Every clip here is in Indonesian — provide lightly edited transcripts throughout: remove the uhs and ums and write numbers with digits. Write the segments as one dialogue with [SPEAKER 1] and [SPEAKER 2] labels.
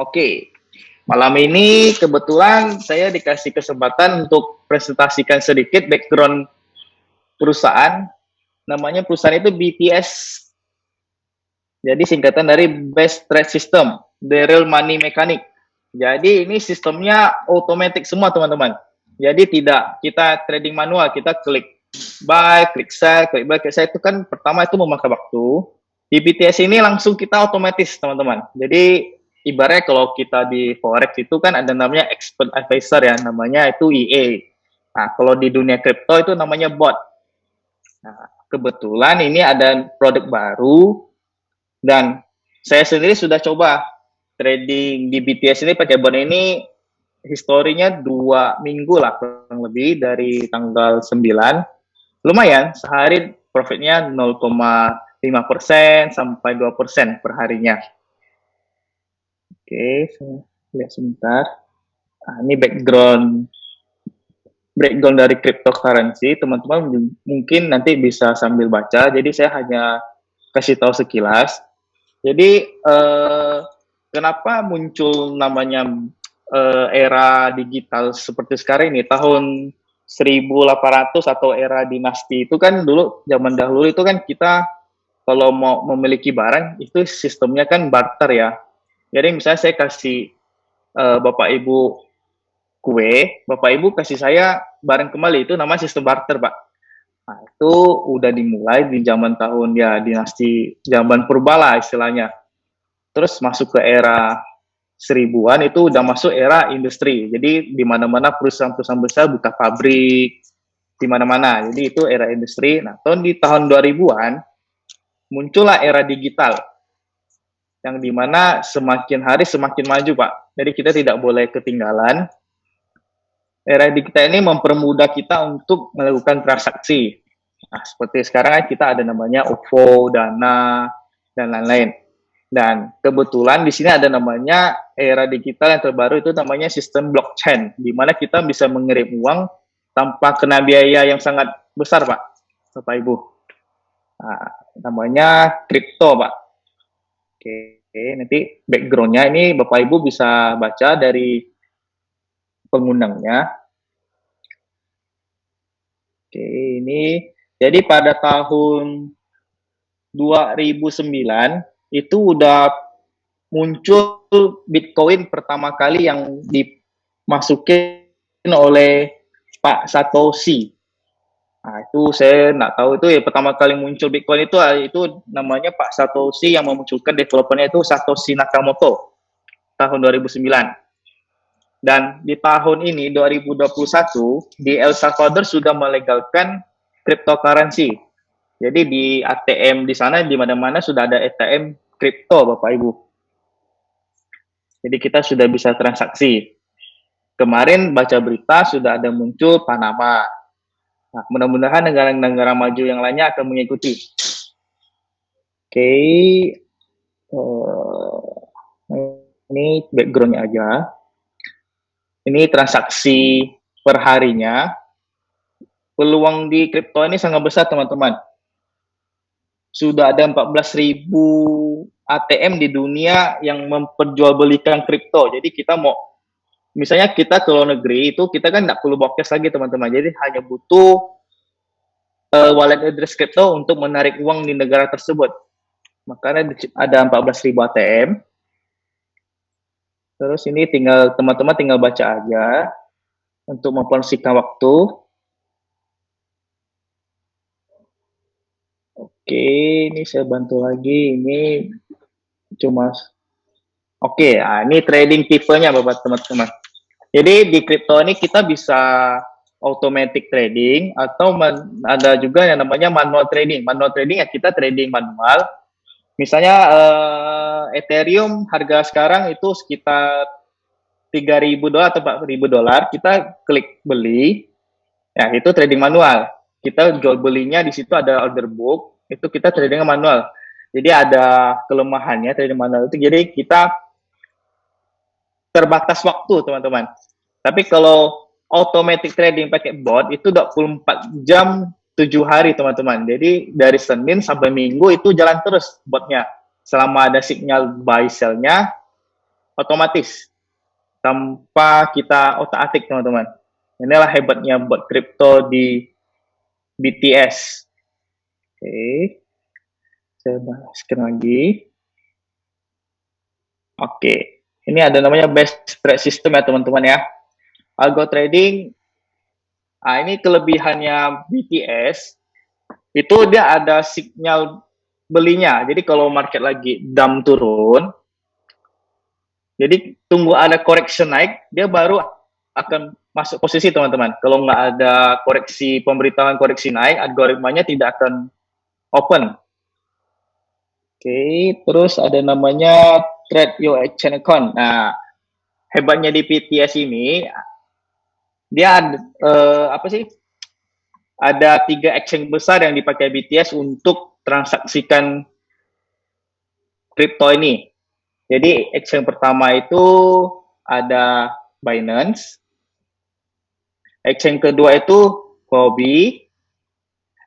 [SPEAKER 1] Oke, malam ini kebetulan saya dikasih kesempatan untuk presentasikan sedikit background perusahaan. Namanya perusahaan itu BTS. Jadi singkatan dari Best Trade System, The Real Money Mechanic. Jadi ini sistemnya otomatis semua teman-teman. Jadi tidak kita trading manual, kita klik buy, klik sell, klik buy, klik sell itu kan pertama itu memakan waktu. Di BTS ini langsung kita otomatis teman-teman. Jadi ibaratnya kalau kita di forex itu kan ada namanya expert advisor ya, namanya itu EA. Nah, kalau di dunia kripto itu namanya bot. Nah, kebetulan ini ada produk baru dan saya sendiri sudah coba trading di BTS ini pakai bot ini historinya 2 minggu lah kurang lebih dari tanggal 9. Lumayan, sehari profitnya 0,5% sampai 2% per harinya. Oke, saya lihat sebentar. Ini breakdown dari cryptocurrency. Teman-teman mungkin nanti bisa sambil baca. Jadi saya hanya kasih tahu sekilas. Jadi kenapa muncul namanya era digital seperti sekarang ini tahun 1800 atau era dinasti itu kan dulu zaman dahulu itu kan kita kalau mau memiliki barang itu sistemnya kan barter ya. Jadi misalnya saya kasih Bapak Ibu kue, Bapak Ibu kasih saya barang kembali itu namanya sistem barter, Pak. Nah, itu udah dimulai di zaman tahun ya dinasti zaman purba lah istilahnya. Terus masuk ke era 1000-an itu udah masuk era industri. Jadi di mana-mana perusahaan-perusahaan besar buka pabrik di mana-mana. Jadi itu era industri. Nah, di tahun 2000-an muncullah era digital. Yang dimana semakin hari semakin maju, Pak. Jadi kita tidak boleh ketinggalan. Era digital ini mempermudah kita untuk melakukan transaksi. Nah, seperti sekarang kita ada namanya OVO, Dana, dan lain-lain. Dan kebetulan di sini ada namanya era digital yang terbaru itu namanya sistem blockchain, di mana kita bisa mengirim uang tanpa kena biaya yang sangat besar, Pak, Bapak Ibu. Nah, namanya kripto, Pak. Oke, nanti background-nya ini Bapak Ibu bisa baca dari pengundangnya. Oke, ini jadi pada tahun 2009 itu udah muncul Bitcoin pertama kali yang dimasukin oleh Pak Satoshi. Nah, itu saya nggak tahu itu ya pertama kali muncul Bitcoin itu namanya Pak Satoshi yang memunculkan developernya itu Satoshi Nakamoto tahun 2009. Dan di tahun ini 2021 di El Salvador sudah melegalkan cryptocurrency. Jadi di ATM di sana di mana-mana sudah ada ATM kripto Bapak Ibu. Jadi kita sudah bisa transaksi. Kemarin baca berita sudah ada muncul Panama. Nah, mudah-mudahan negara-negara maju yang lainnya akan mengikuti. Oke, ini background-nya aja. Ini transaksi perharinya. Peluang di kripto ini sangat besar teman-teman. Sudah ada 14.000 ATM di dunia yang memperjualbelikan kripto. Jadi kita mau, misalnya kita ke luar negeri itu kita kan nggak perlu bawa cash lagi teman-teman. Jadi hanya butuh wallet address kripto untuk menarik uang di negara tersebut. Makanya ada 14.000 ATM. Terus ini tinggal teman-teman tinggal baca aja untuk mempersingkat waktu. Oke, ini saya bantu lagi. Ini cuma oke, ini trading tipenya Bapak teman-teman. Jadi di kripto ini kita bisa automatic trading atau ada juga yang namanya manual trading. Manual trading ya kita trading manual. Misalnya Ethereum harga sekarang itu sekitar $3.000 atau $4.000, kita klik beli, ya itu trading manual. Kita jual belinya di situ ada order book, itu kita trading manual. Jadi ada kelemahannya trading manual itu, jadi kita terbatas waktu teman-teman. Tapi kalau automatic trading pakai bot itu 24 jam 7 hari teman-teman. Jadi dari Senin sampai Minggu itu jalan terus botnya. Selama ada sinyal buy sell-nya, otomatis tanpa kita otak-atik, teman-teman. Inilah hebatnya bot kripto di BTS. Oke, saya bahaskan lagi. Oke, ini ada namanya best trade system ya teman-teman ya. Algo trading, ini kelebihannya BTS, itu dia ada sinyal belinya. Jadi kalau market lagi dump turun, jadi tunggu ada correction naik, dia baru akan masuk posisi teman-teman. Kalau nggak ada koreksi, pemberitahuan koreksi naik, algoritmanya tidak akan open. Oke, terus ada namanya trade your exchange account. Nah, hebatnya di PTS ini, dia ada, apa sih? Ada 3 exchange besar yang dipakai BTS untuk transaksikan kripto ini. Jadi exchange pertama itu ada Binance, exchange kedua itu Huobi,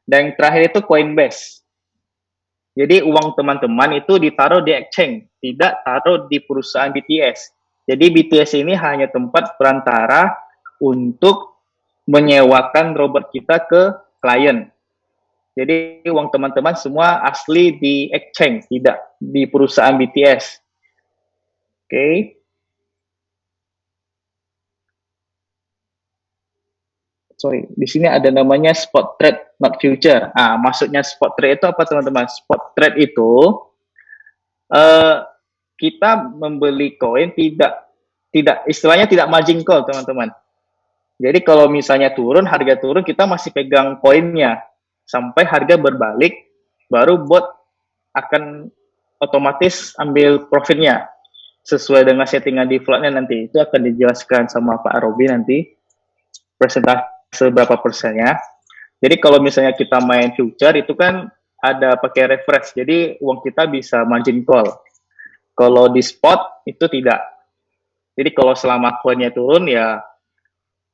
[SPEAKER 1] dan yang terakhir itu Coinbase. Jadi uang teman-teman itu ditaruh di exchange, tidak taruh di perusahaan BTS. Jadi BTS ini hanya tempat perantara untuk menyewakan robot kita ke klien. Jadi uang teman-teman semua asli di exchange, tidak di perusahaan BTS. Oke. Sorry, di sini ada namanya spot trade, not future. Maksudnya spot trade itu apa teman-teman? Spot trade itu uh, kita membeli koin tidak istilahnya tidak margin call teman-teman. Jadi kalau misalnya turun, harga turun, kita masih pegang koinnya sampai harga berbalik, baru bot akan otomatis ambil profitnya sesuai dengan settingan defaultnya nanti. Itu akan dijelaskan sama Pak Robi nanti persentase berapa persennya. Jadi kalau misalnya kita main future itu kan ada pakai refresh, jadi uang kita bisa margin call. Kalau di spot itu tidak. Jadi kalau selama koinnya turun ya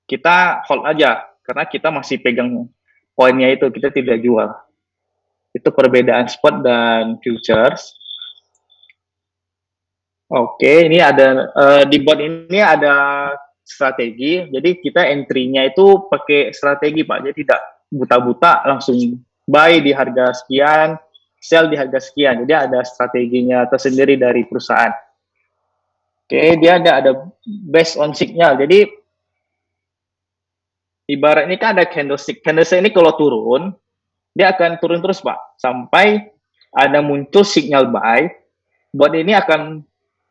[SPEAKER 1] kita hold aja karena kita masih pegang koinnya itu, kita tidak jual. Itu perbedaan spot dan futures. Oke, ini ada di bot ini ada strategi. Jadi kita entry-nya itu pakai strategi, Pak. Jadi tidak buta-buta langsung buy di harga sekian, sell di harga sekian. Jadi ada strateginya tersendiri dari perusahaan. Oke, dia ada based on signal. Jadi ibarat ini kan ada candlestick. Candlestick ini kalau turun, dia akan turun terus, Pak. Sampai ada muncul signal buy. Bot ini akan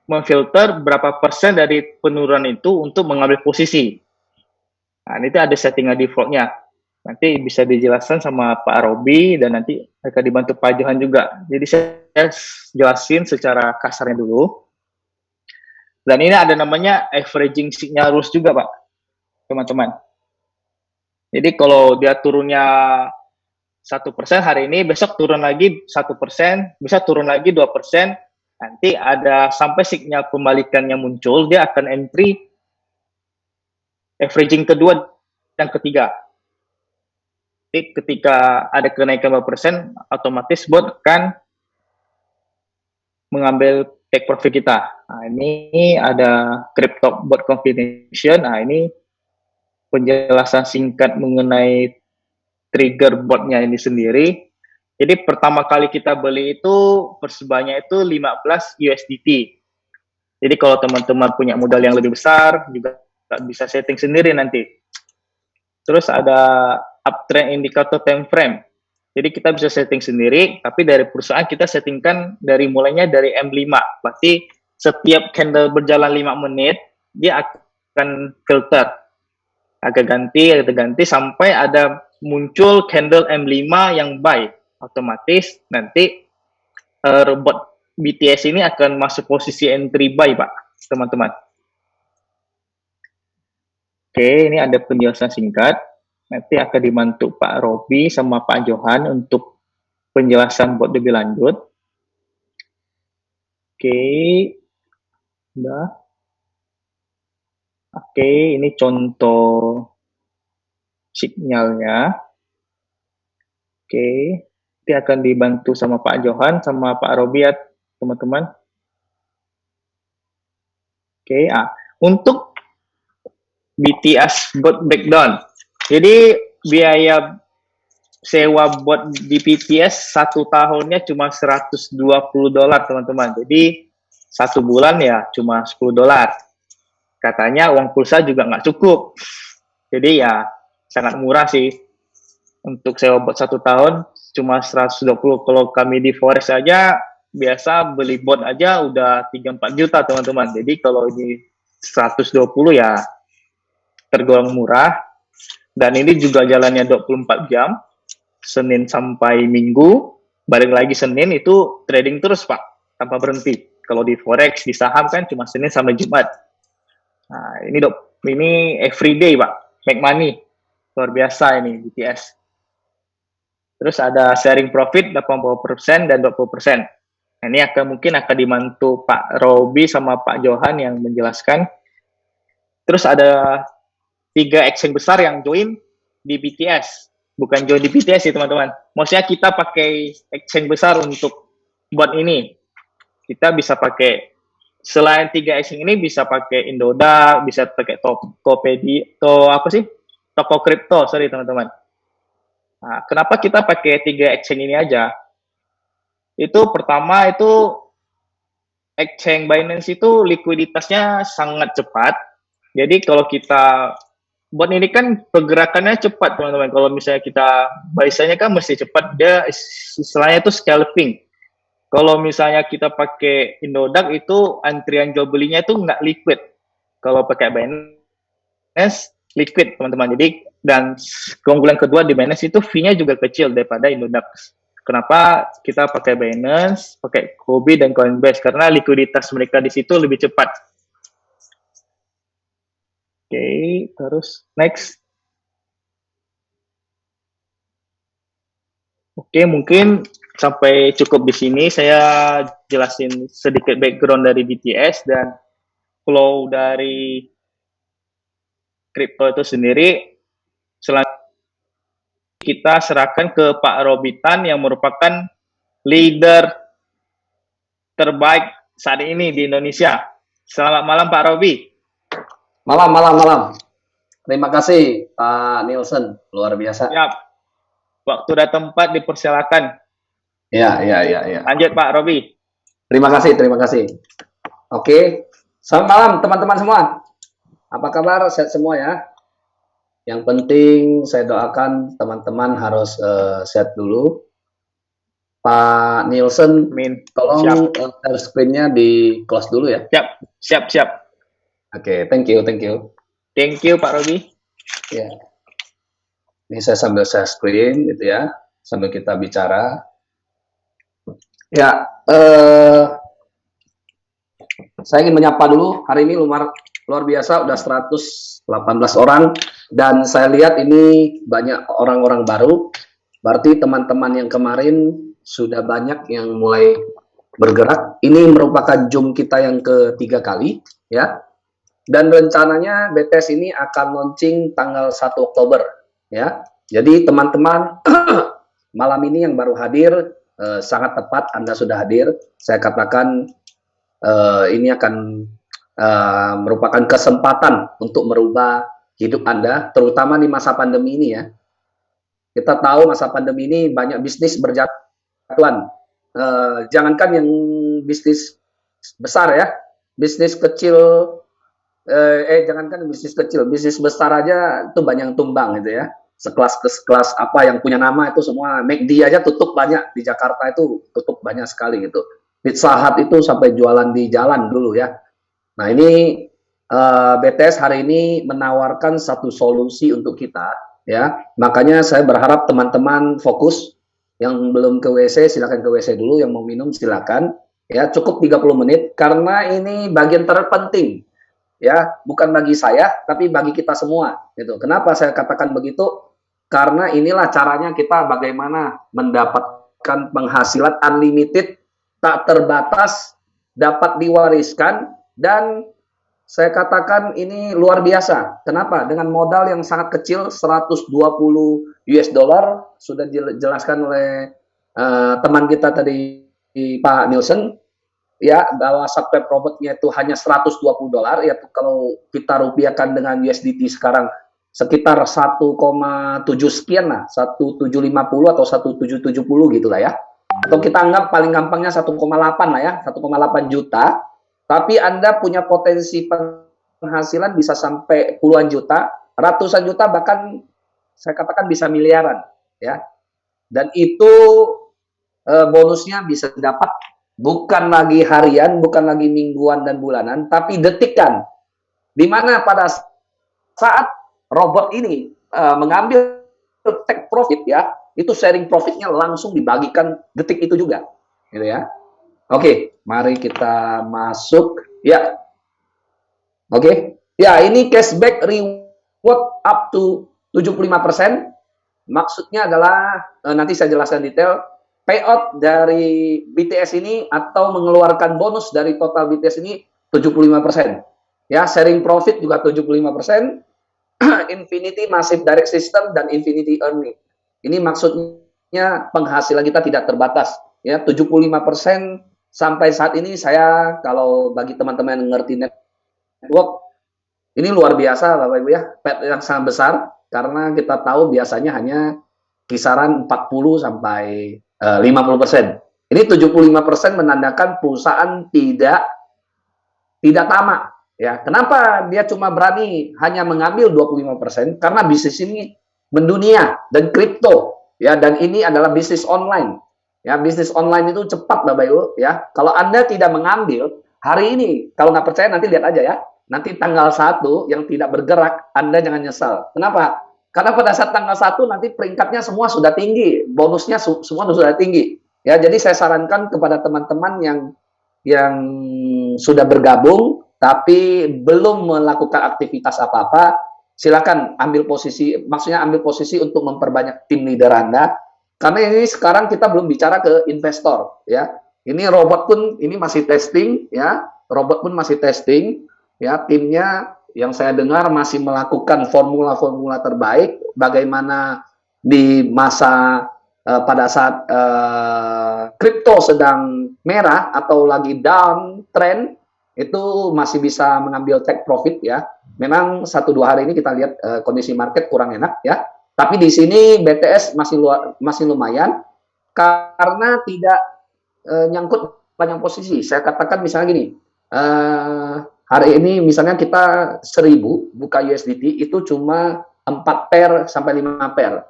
[SPEAKER 1] memfilter berapa persen dari penurunan itu untuk mengambil posisi. Nah, ini ada settingan defaultnya. Nanti bisa dijelaskan sama Pak Robi dan nanti akan dibantu Pak Johan juga. Jadi saya jelasin secara kasarnya dulu. Dan ini ada namanya averaging signal rules juga, Pak, teman-teman. Jadi kalau dia turunnya 1% hari ini, besok turun lagi 1%, bisa turun lagi 2%, nanti ada sampai sinyal pembalikannya muncul, dia akan entry averaging kedua dan ketiga. Jadi ketika ada kenaikan berapa persen, otomatis bot akan mengambil take profit kita. Nah, ini ada crypto bot combination. Nah, ini penjelasan singkat mengenai trigger botnya ini sendiri. Jadi pertama kali kita beli itu persebanyak itu 15 USDT. Jadi kalau teman-teman punya modal yang lebih besar juga bisa setting sendiri nanti. Terus ada uptrend indicator time frame. Jadi kita bisa setting sendiri, tapi dari perusahaan kita settingkan dari mulainya dari M5. Berarti setiap candle berjalan 5 menit, dia akan filter. Agak ganti sampai ada muncul candle M5 yang buy. Otomatis nanti robot BTS ini akan masuk posisi entry buy, Pak, teman-teman. Oke, ini ada penjelasan singkat. Nanti akan dibantu Pak Robi sama Pak Johan untuk penjelasan buat lebih lanjut. Oke, udah. Oke, ini contoh sinyalnya. Oke, nanti akan dibantu sama Pak Johan sama Pak Robi ya, teman-teman. Oke, untuk BTS bot breakdown. Jadi biaya sewa bot di BTS 1 tahunnya cuma $120 teman-teman. Jadi 1 bulan ya cuma $10. Katanya uang pulsa juga nggak cukup. Jadi ya sangat murah sih. Untuk sewa bot 1 tahun cuma 120. Kalau kami di Forex aja biasa beli bot aja udah 3-4 juta teman-teman. Jadi kalau ini 120 ya tergolong murah. Dan ini juga jalannya 24 jam. Senin sampai Minggu. Balik lagi Senin itu trading terus Pak. Tanpa berhenti. Kalau di Forex, di saham kan cuma Senin sampai Jumat. Nah, ini everyday Pak. Make money. Luar biasa ini BTS. Terus ada sharing profit 80% dan 20%. Nah, ini mungkin akan dibantu Pak Robi sama Pak Johan yang menjelaskan. Terus ada 3 exchange besar yang join di BTS. Bukan join di BTS sih teman-teman. Maksudnya kita pakai exchange besar untuk buat ini. Kita bisa pakai, selain 3 exchange ini bisa pakai Indodax, bisa pakai Tokopedia, Toko Kripto, sorry teman-teman. Nah, kenapa kita pakai 3 exchange ini aja? Itu pertama itu exchange Binance itu likuiditasnya sangat cepat. Jadi kalau kita buat ini kan pergerakannya cepat teman-teman. Kalau misalnya kita biasanya kan mesti cepat, dia istilahnya itu scalping. Kalau misalnya kita pakai Indodax itu antrian jual belinya itu nggak liquid. Kalau pakai Binance liquid teman-teman. Jadi dan keunggulan kedua di Binance itu fee-nya juga kecil daripada Indodax. Kenapa kita pakai Binance, pakai Huobi dan Coinbase? Karena likuiditas mereka di situ lebih cepat. Oke, terus next. Oke, mungkin sampai cukup di sini. Saya jelasin sedikit background dari BTS dan flow dari kripto itu sendiri. Selanjutnya kita serahkan ke Pak Robitan yang merupakan leader terbaik saat ini di Indonesia. Selamat malam Pak Robi.
[SPEAKER 2] Malam. Terima kasih Pak Nielsen, luar biasa.
[SPEAKER 1] Siap. Waktu dan tempat dipersilakan.
[SPEAKER 2] Ya.
[SPEAKER 1] Lanjut Pak Robi.
[SPEAKER 2] Terima kasih. Oke. Selamat malam teman-teman semua. Apa kabar? Sehat semua ya. Yang penting saya doakan teman-teman harus sehat dulu. Pak Nielsen, tolong share screen-nya di close dulu ya.
[SPEAKER 1] Siap.
[SPEAKER 2] Oke, thank you.
[SPEAKER 1] Thank you Pak Robi.
[SPEAKER 2] Ya. Ini saya sambil share screen gitu ya, sambil kita bicara. Ya, saya ingin menyapa dulu. Hari ini luar biasa, udah 118 orang. Dan saya lihat ini banyak orang-orang baru. Berarti teman-teman yang kemarin sudah banyak yang mulai bergerak. Ini merupakan Zoom kita yang ketiga kali, ya. Dan rencananya BTS ini akan launching tanggal 1 Oktober, ya. Jadi teman-teman malam ini yang baru hadir sangat tepat Anda sudah hadir. Saya katakan ini akan merupakan kesempatan untuk merubah hidup Anda, terutama di masa pandemi ini ya. Kita tahu masa pandemi ini banyak bisnis berjatuhan. Jangankan yang bisnis besar ya, bisnis kecil. Jangankan bisnis kecil, bisnis besar aja itu banyak yang tumbang gitu ya. Sekelas apa yang punya nama itu semua, McD aja tutup banyak di Jakarta, itu tutup banyak sekali gitu. Pizza Hut itu sampai jualan di jalan dulu ya. Nah ini BTS hari ini menawarkan satu solusi untuk kita ya. Makanya saya berharap teman-teman fokus. Yang belum ke WC silakan ke WC dulu, yang mau minum silakan ya. Cukup 30 menit karena ini bagian terpenting. Ya, bukan bagi saya, tapi bagi kita semua. Gitu. Kenapa saya katakan begitu? Karena inilah caranya kita bagaimana mendapatkan penghasilan unlimited, tak terbatas, dapat diwariskan, dan saya katakan ini luar biasa. Kenapa? Dengan modal yang sangat kecil, 120 US dollar, sudah dijelaskan oleh teman kita tadi, Pak Nielsen. ya, bahwa subscribe robotnya itu hanya $120, ya kalau kita rupiahkan dengan USDT sekarang sekitar 1,7 sekian lah, 1,750 atau 1,770 gitu lah ya. Atau kita anggap paling gampangnya 1,8 lah ya, 1,8 juta. Tapi Anda punya potensi penghasilan bisa sampai puluhan juta, ratusan juta, bahkan saya katakan bisa miliaran ya. Dan itu bonusnya bisa dapat bukan lagi harian, bukan lagi mingguan dan bulanan, tapi detikan. Di mana pada saat robot ini mengambil take profit ya, itu sharing profitnya langsung dibagikan detik itu juga, gitu ya. Oke, mari kita masuk ya. Oke, ya ini cashback reward up to 75%. Maksudnya adalah nanti saya jelaskan detail. Payout dari BTS ini atau mengeluarkan bonus dari total BTS ini 75%. Ya, sharing profit juga 75%. Infinity Massive Direct System dan Infinity Earning. Ini maksudnya penghasilan kita tidak terbatas. Ya, 75% sampai saat ini saya kalau bagi teman-teman yang ngerti network, ini luar biasa Bapak Ibu ya, pet yang sangat besar karena kita tahu biasanya hanya kisaran 40 sampai 50%. Ini 75% menandakan perusahaan tidak tamak ya. Kenapa dia cuma berani hanya mengambil 25%? Karena bisnis ini mendunia dan kripto ya, dan ini adalah bisnis online. Ya, bisnis online itu cepat Bapak Ibu ya. Kalau Anda tidak mengambil hari ini, kalau nggak percaya nanti lihat aja ya. Nanti tanggal 1 yang tidak bergerak, Anda jangan nyesal. Kenapa? Karena pada saat tanggal 1 nanti peringkatnya semua sudah tinggi, bonusnya semua sudah tinggi. Ya, jadi saya sarankan kepada teman-teman yang sudah bergabung tapi belum melakukan aktivitas apa-apa, silakan ambil posisi, maksudnya ambil posisi untuk memperbanyak tim leader Anda. Karena ini sekarang kita belum bicara ke investor, ya. Ini robot pun ini masih testing, ya. Robot pun masih testing, ya. Timnya yang saya dengar masih melakukan formula-formula terbaik bagaimana di masa pada saat kripto sedang merah atau lagi down trend, itu masih bisa mengambil take profit ya. Memang 1-2 hari ini kita lihat kondisi market kurang enak ya. Tapi di sini BTS masih lumayan karena tidak nyangkut banyak posisi. Saya katakan misalnya gini, hari ini misalnya kita 1000 buka USDT itu cuma 4 pair sampai 5 pair.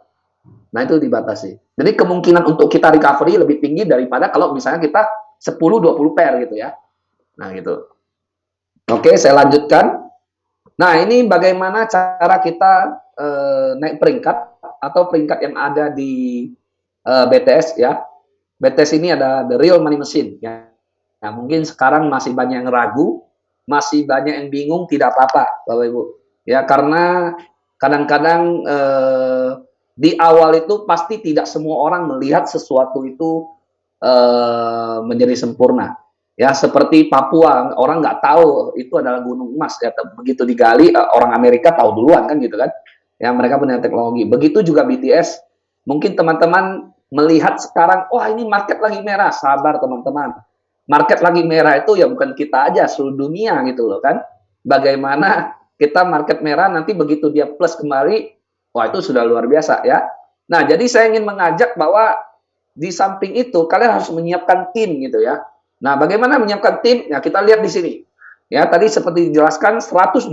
[SPEAKER 2] Nah, itu dibatasi. Jadi kemungkinan untuk kita recovery lebih tinggi daripada kalau misalnya kita 10-20 pair gitu ya. Nah, gitu. Oke, saya lanjutkan. Nah, ini bagaimana cara kita naik peringkat atau peringkat yang ada di BTS ya. BTS ini ada the real money machine ya. Nah, mungkin sekarang masih banyak yang ragu, masih banyak yang bingung, tidak apa-apa Bapak Ibu. Ya, karena kadang-kadang di awal itu pasti tidak semua orang melihat sesuatu itu menjadi sempurna. Ya, seperti Papua, orang nggak tahu itu adalah gunung emas. Ya, begitu digali, orang Amerika tahu duluan kan gitu kan. Ya, mereka punya teknologi. Begitu juga BTS. Mungkin teman-teman melihat sekarang, wah ini market lagi merah. Sabar teman-teman. Market lagi merah itu ya bukan kita aja, seluruh dunia gitu loh kan. Bagaimana kita market merah nanti begitu dia plus kembali, wah itu sudah luar biasa ya. Nah, jadi saya ingin mengajak bahwa di samping itu kalian harus menyiapkan tim gitu ya. Nah, bagaimana menyiapkan tim? Ya, kita lihat di sini. Ya, tadi seperti dijelaskan $120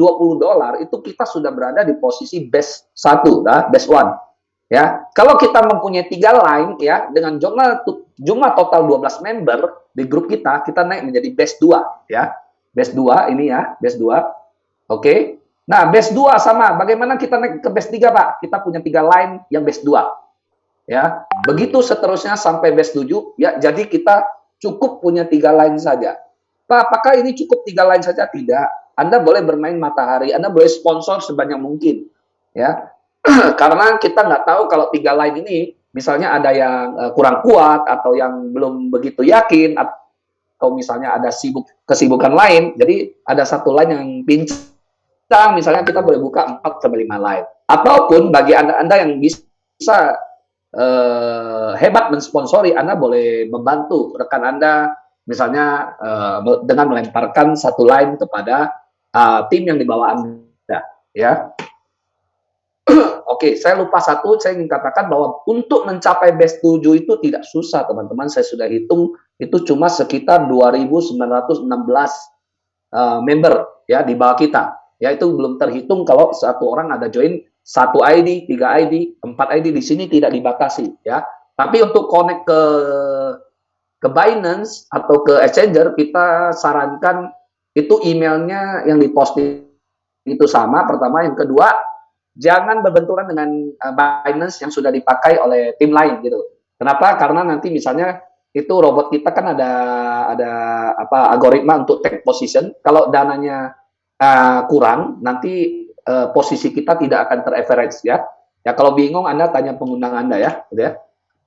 [SPEAKER 2] itu kita sudah berada di posisi best 1, best 1. Ya, kalau kita mempunyai 3 line ya dengan jumlah total 12 member di grup kita naik menjadi best 2 ya. Best 2 ini ya, best 2. Oke. Nah, best 2 sama. Bagaimana kita naik ke best 3, Pak? Kita punya 3 line yang best 2. Ya. Begitu seterusnya sampai best 7 ya. Jadi kita cukup punya 3 line saja. Pak, apakah ini cukup 3 line saja? Tidak. Anda boleh bermain matahari, Anda boleh sponsor sebanyak mungkin. Ya. Karena kita nggak tahu kalau 3 line ini, misalnya ada yang kurang kuat, atau yang belum begitu yakin, atau misalnya ada kesibukan lain, jadi ada 1 line yang pincang, misalnya kita boleh buka 4-5 line. Ataupun bagi Anda yang bisa hebat mensponsori, Anda boleh membantu rekan Anda Misalnya dengan melemparkan satu line kepada tim yang di bawah Anda, ya. Oke, saya lupa satu, saya ingin katakan bahwa untuk mencapai base 7 itu tidak susah, teman-teman. Saya sudah hitung, itu cuma sekitar 2.916 member ya di bawah kita. Ya, itu belum terhitung kalau satu orang ada join 1 ID, 3 ID, 4 ID, di sini tidak dibatasi ya. Tapi untuk connect ke Binance atau ke Exchanger, kita sarankan itu emailnya yang diposting itu sama, pertama. Yang kedua, jangan berbenturan dengan Binance yang sudah dipakai oleh tim lain gitu. Kenapa? Karena nanti misalnya itu robot kita kan ada algoritma untuk take position. Kalau dananya kurang, nanti posisi kita tidak akan ter-average ya. Ya kalau bingung Anda tanya pengundang Anda ya, gitu ya.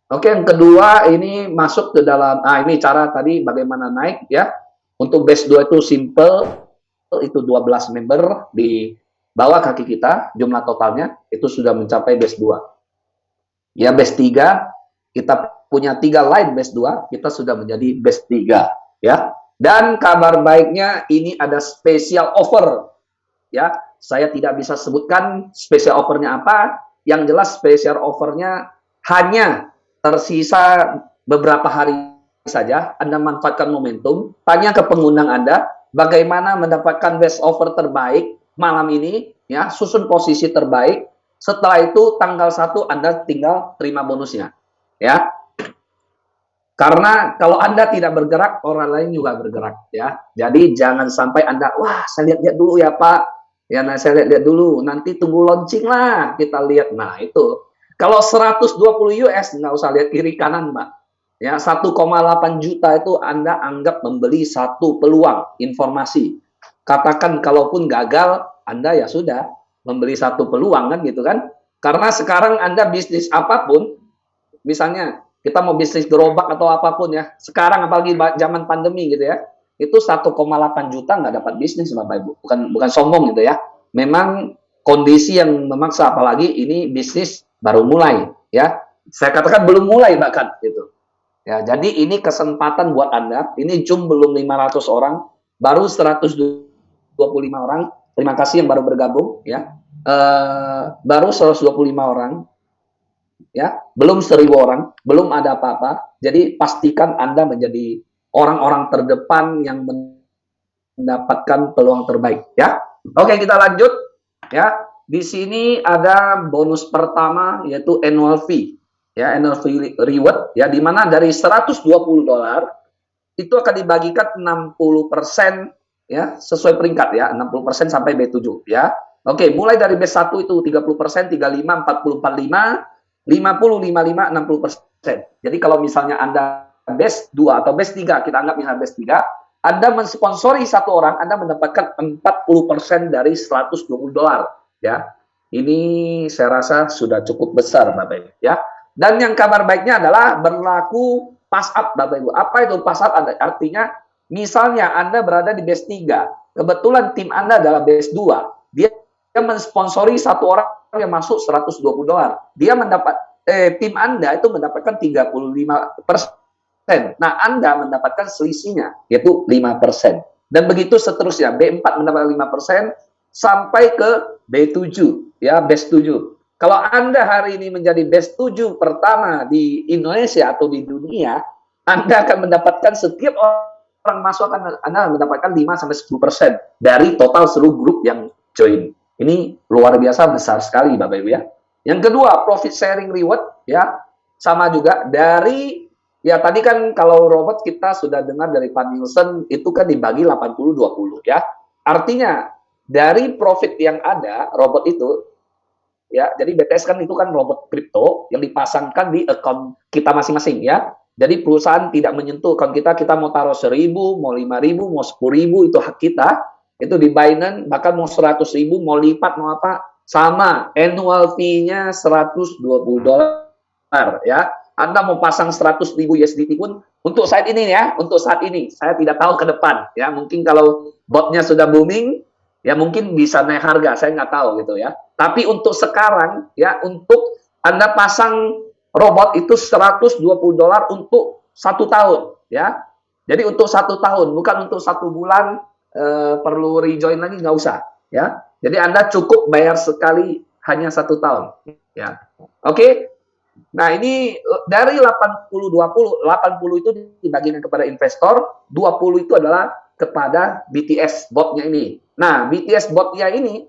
[SPEAKER 2] Oke, yang kedua ini masuk ke dalam ini cara tadi bagaimana naik ya. Untuk base 2 itu simple, itu 12 member di bawah kaki kita, jumlah totalnya itu sudah mencapai base 2. Ya, base 3 kita punya 3 line base 2, kita sudah menjadi base 3 ya. Dan kabar baiknya ini ada special offer ya. Saya tidak bisa sebutkan special offernya apa, yang jelas special offernya hanya tersisa beberapa hari saja. Anda manfaatkan momentum, tanya ke pengundang Anda bagaimana mendapatkan best offer terbaik malam ini ya, susun posisi terbaik. Setelah itu tanggal 1 Anda tinggal terima bonusnya ya. Karena kalau Anda tidak bergerak, orang lain juga bergerak ya. Jadi jangan sampai Anda, wah saya lihat-lihat dulu ya Pak. Ya, nah saya lihat-lihat dulu, nanti tunggu launching lah kita lihat. Nah itu, kalau 120 US nggak usah lihat kiri kanan Mbak. Ya, 1,8 juta itu Anda anggap membeli satu peluang informasi. Katakan kalaupun gagal, Anda ya sudah membeli satu peluang kan gitu kan. Karena sekarang Anda bisnis apapun, misalnya kita mau bisnis gerobak atau apapun ya, sekarang apalagi zaman pandemi gitu ya, itu 1,8 juta nggak dapat bisnis Bapak Ibu. Bukan sombong gitu ya. Memang kondisi yang memaksa, apalagi ini bisnis baru mulai ya. Saya katakan belum mulai bahkan gitu. Ya, jadi ini kesempatan buat Anda. Ini belum 500 orang, baru 125 orang. Terima kasih yang baru bergabung ya. Baru 125 orang. Ya, belum 1.000 orang, belum ada apa-apa. Jadi pastikan Anda menjadi orang-orang terdepan yang mendapatkan peluang terbaik ya. Oke, kita lanjut ya. Di sini ada bonus pertama yaitu annual fee. Ya, annual fee reward ya, di mana dari $120 itu akan dibagikan 60% ya, sesuai peringkat ya, 60% sampai B7 ya. Oke, mulai dari B1 itu 30%, 35, 40, 45, 50, 55, 60%. Jadi kalau misalnya Anda base 2 atau base 3, kita anggap misalnya base 3, Anda mensponsori satu orang, Anda mendapatkan 40% dari $120 ya. Ini saya rasa sudah cukup besar Bapak Ibu ya. Dan yang kabar baiknya adalah berlaku pass up Bapak Ibu. Apa itu pass up? Artinya misalnya Anda berada di base 3, kebetulan tim Anda adalah base 2, dia mensponsori satu orang yang masuk $120. Dia tim Anda itu mendapatkan 35%. Nah, Anda mendapatkan selisihnya yaitu 5%. Dan begitu seterusnya. B4 mendapatkan 5% sampai ke B7 ya, base 7. Kalau Anda hari ini menjadi base 7 pertama di Indonesia atau di dunia, Anda akan mendapatkan setiap orang masuk Anda mendapatkan 5 sampai 10% dari total seluruh grup yang join. Ini luar biasa besar sekali Bapak Ibu ya. Yang kedua, profit sharing reward ya. Sama juga dari ya tadi kan kalau robot kita sudah dengar dari Pak Nielsen itu kan dibagi 80-20 ya. Artinya dari profit yang ada robot itu ya. Jadi BTS kan itu kan robot kripto yang dipasangkan di account kita masing-masing ya. Jadi perusahaan tidak menyentuh account kita mau taruh 1.000, mau 5.000, mau 10.000 itu hak kita. Itu di Binance, bahkan mau 100.000, mau lipat, mau apa, sama. Annual fee-nya $120 ya. Anda mau pasang 100.000 USDT pun, untuk saat ini ya, untuk saat ini, saya tidak tahu ke depan. Ya, mungkin kalau botnya sudah booming, ya mungkin bisa naik harga, saya nggak tahu gitu ya. Tapi untuk sekarang, ya, untuk Anda pasang robot itu $120 untuk 1 tahun, ya. Jadi untuk 1 tahun, bukan untuk 1 bulan perlu rejoin lagi, nggak usah. Ya, jadi Anda cukup bayar sekali hanya 1 tahun. Ya, oke. Nah, ini dari 80-20, 80 itu dibagikan kepada investor, 20 itu adalah kepada BTS botnya ini. Nah, BTS botnya ini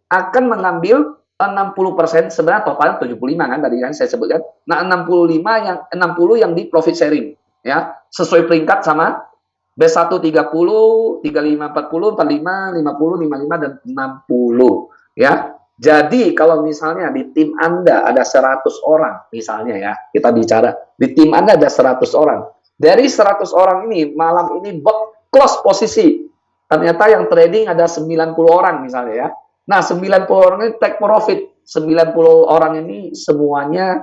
[SPEAKER 2] akan mengambil 60%, sebenarnya totalnya 75 kan tadi kan saya sebutkan. Nah, 60 yang di profit sharing ya, sesuai peringkat sama B1 30, 35 40, 45, 50, 55 dan 60 ya. Jadi kalau misalnya di tim Anda ada 100 orang misalnya ya, kita bicara di tim Anda ada 100 orang. Dari 100 orang ini malam ini bot close posisi. Ternyata yang trading ada 90 orang misalnya ya. Nah, 90 orang ini take profit. 90 orang ini semuanya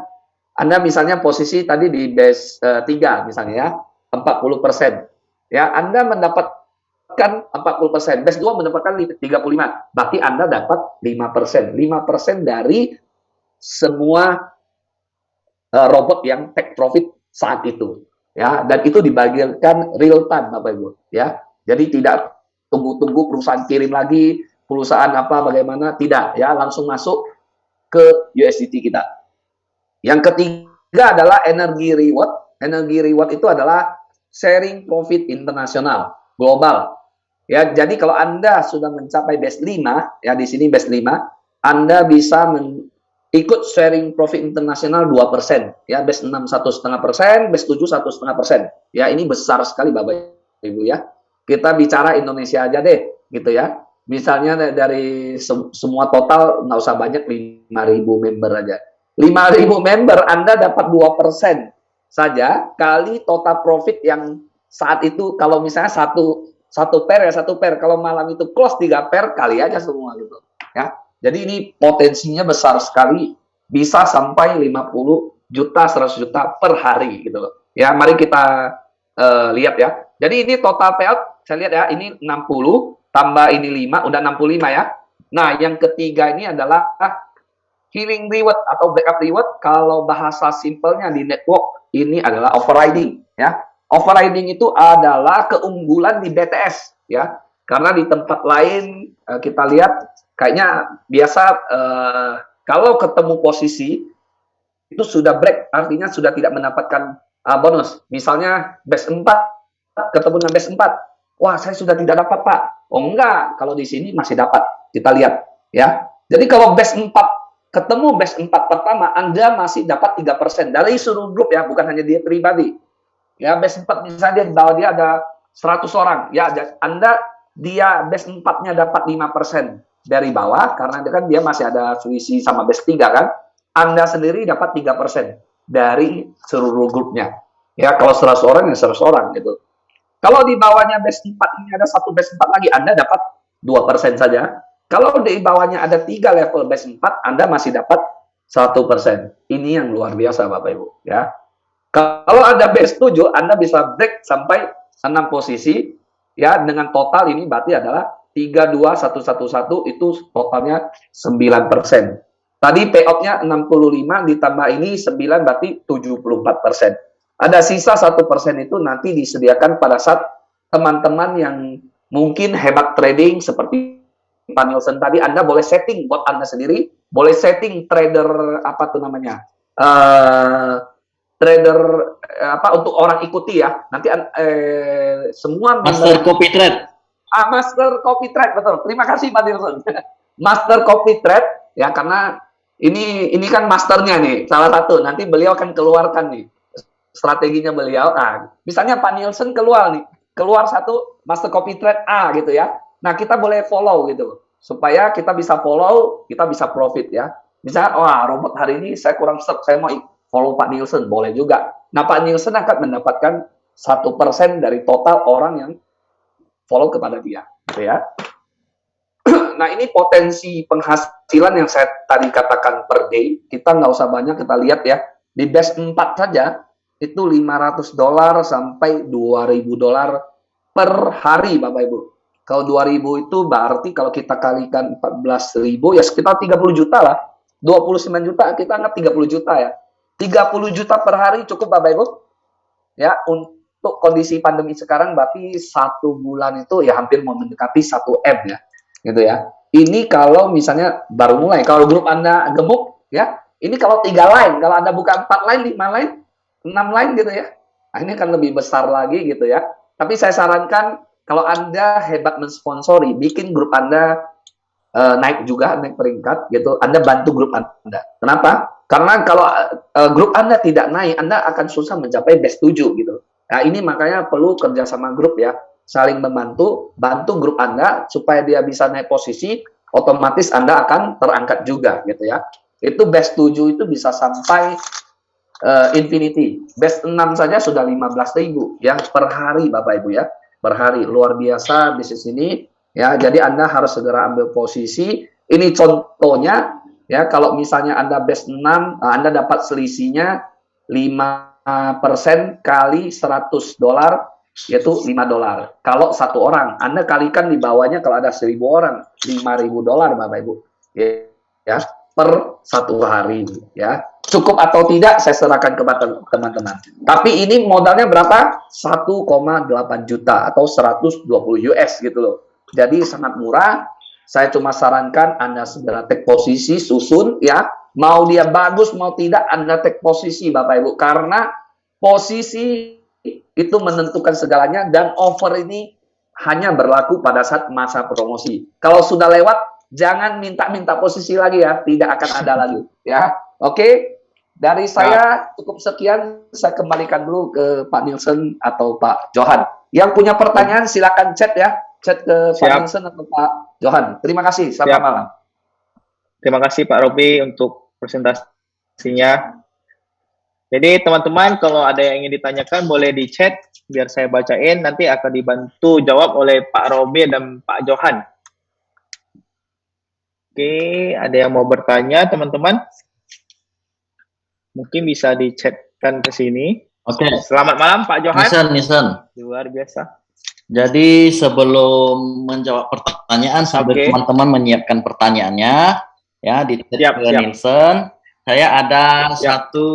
[SPEAKER 2] Anda misalnya posisi tadi di base 3 misalnya ya, 40%. Ya, Anda mendapatkan 40%, base 2 mendapatkan 35. Berarti Anda dapat 5%. 5% dari semua robot yang take profit saat itu. Ya, dan itu dibagikan real time Bapak Ibu, ya. Jadi tidak tunggu-tunggu perusahaan kirim lagi, perusahaan apa bagaimana, tidak ya, langsung masuk ke USDT kita. Yang ketiga adalah energi reward. Energi reward itu adalah sharing profit internasional global. Ya, jadi kalau Anda sudah mencapai base 5, ya di sini base 5, Anda bisa ikut sharing profit internasional 2%, ya base 6 1,5%, base 7 1,5%. Ya, ini besar sekali Bapak Ibu ya. Kita bicara Indonesia aja deh, gitu ya. Misalnya dari semua total nggak usah banyak, 5.000 member aja. 5.000 member Anda dapat 2% saja kali total profit yang saat itu, kalau misalnya satu pair ya satu pair, kalau malam itu close 3 pair, kali aja semua gitu ya. Jadi ini potensinya besar sekali, bisa sampai 50 juta 100 juta per hari gitu loh ya. Mari kita lihat ya. Jadi ini total payout saya lihat ya, ini 60 tambah ini 5 udah 65 ya. Nah, yang ketiga ini adalah healing reward atau backup reward. Kalau bahasa simpelnya di network ini adalah overriding ya. Overriding itu adalah keunggulan di BTS ya. Karena di tempat lain kita lihat kayaknya biasa kalau ketemu posisi itu sudah break, artinya sudah tidak mendapatkan bonus. Misalnya base 4 ketemu dengan base 4. Wah, saya sudah tidak dapat, Pak. Oh enggak, kalau di sini masih dapat. Kita lihat ya. Jadi kalau base 4 ketemu base 4 pertama, Anda masih dapat 3% dari seluruh grup ya, bukan hanya dia pribadi. Ya, base 4 misalnya dia di bawah dia ada 100 orang. Ya, dia base 4-nya dapat 5% dari bawah karena dia masih ada selisih sama base 3 kan. Anda sendiri dapat 3% dari seluruh grupnya. Ya, kalau 100 orang ya 100 orang gitu. Kalau di bawahnya base 4 ini ada satu base 4 lagi, Anda dapat 2% saja. Kalau di bawahnya ada 3 level base 4, Anda masih dapat 1%. Ini yang luar biasa Bapak Ibu ya. Kalau ada base 7, Anda bisa break sampai 6 posisi ya, dengan total ini berarti adalah 32111 itu totalnya 9%. Tadi payout-nya 65 ditambah ini 9 berarti 74%. Ada sisa 1% itu nanti disediakan pada saat teman-teman yang mungkin hebat trading seperti Pak Nielsen tadi. Anda boleh setting bot Anda sendiri, boleh setting trader apa tuh namanya, trader apa untuk orang ikuti ya. Nanti semua
[SPEAKER 3] Master Copy Trade.
[SPEAKER 2] Master Copy Trade, betul. Terima kasih Pak Nielsen. Master Copy Trade ya, karena ini kan masternya nih, salah satu. Nanti beliau akan keluarkan nih strateginya beliau. Nah, misalnya Pak Nielsen keluar satu Master Copy Trade A gitu ya. Nah, kita boleh follow gitu, supaya kita bisa follow, kita bisa profit ya. Misalnya, wah robot hari ini saya kurang serp, saya mau follow Pak Nielsen, boleh juga. Nah, Pak Nielsen akan mendapatkan 1% dari total orang yang follow kepada dia, gitu ya. Nah, ini potensi penghasilan yang saya tadi katakan per day. Kita nggak usah banyak, kita lihat ya. Di base 4 saja, itu $500 sampai $2.000 per hari, Bapak Ibu. Kalau 2.000 itu berarti kalau kita kalikan 14.000, ya sekitar 30 juta lah. 29 juta, kita anggap 30 juta ya. 30 juta per hari cukup, Bapak Ibu. Ya, untuk untuk kondisi pandemi sekarang berarti 1 bulan itu ya hampir mau mendekati 1 M ya, gitu ya. Ini kalau misalnya baru mulai, kalau grup Anda gemuk ya, ini kalau 3 line, kalau Anda buka 4 line, 5 line, 6 line gitu ya. Nah, ini akan lebih besar lagi gitu ya. Tapi saya sarankan kalau Anda hebat mensponsori, bikin grup Anda naik juga, naik peringkat gitu, Anda bantu grup Anda. Kenapa? Karena kalau grup Anda tidak naik, Anda akan susah mencapai best 7 gitu. Nah, ini makanya perlu kerjasama grup ya, saling membantu, bantu grup Anda supaya dia bisa naik posisi, otomatis Anda akan terangkat juga gitu ya. Itu best 7 itu bisa sampai infinity. Best 6 saja sudah 15.000 yang per hari Bapak Ibu ya. Per hari, luar biasa bisnis ini. Ya, jadi Anda harus segera ambil posisi. Ini contohnya ya, kalau misalnya Anda best 6, Anda dapat selisihnya 5% kali $100 yaitu $5. Kalau 1 orang, Anda kalikan di bawahnya kalau ada 1.000 orang, $5.000 Bapak Ibu. Ya, per 1 hari ya. Cukup atau tidak saya serahkan kepada teman-teman. Tapi ini modalnya berapa? 1,8 juta atau 120 US gitu loh. Jadi sangat murah. Saya cuma sarankan Anda segera take posisi, susun ya. Mau dia bagus, mau tidak, Anda take posisi Bapak Ibu. Karena posisi itu menentukan segalanya dan offer ini hanya berlaku pada saat masa promosi. Kalau sudah lewat, jangan minta-minta posisi lagi ya. Tidak akan ada lagi ya. Oke? Dari saya cukup sekian. Saya kembalikan dulu ke Pak Nielsen atau Pak Johan. Yang punya pertanyaan silakan chat ya. Chat ke Pak Nielsen atau Pak Johan. Terima kasih. Selamat malam.
[SPEAKER 1] Terima kasih Pak Robi untuk presentasinya. Jadi teman-teman kalau ada yang ingin ditanyakan boleh di chat biar saya bacain. Nanti akan dibantu jawab oleh Pak Robi dan Pak Johan. Oke, ada yang mau bertanya teman-teman? Mungkin bisa di-chatkan ke sini.
[SPEAKER 3] Oke.
[SPEAKER 1] Selamat malam Pak Johan.
[SPEAKER 3] Nielsen.
[SPEAKER 1] Luar biasa.
[SPEAKER 3] Jadi sebelum menjawab pertanyaan, sambil teman-teman menyiapkan pertanyaannya, ya di Nielsen, saya ada satu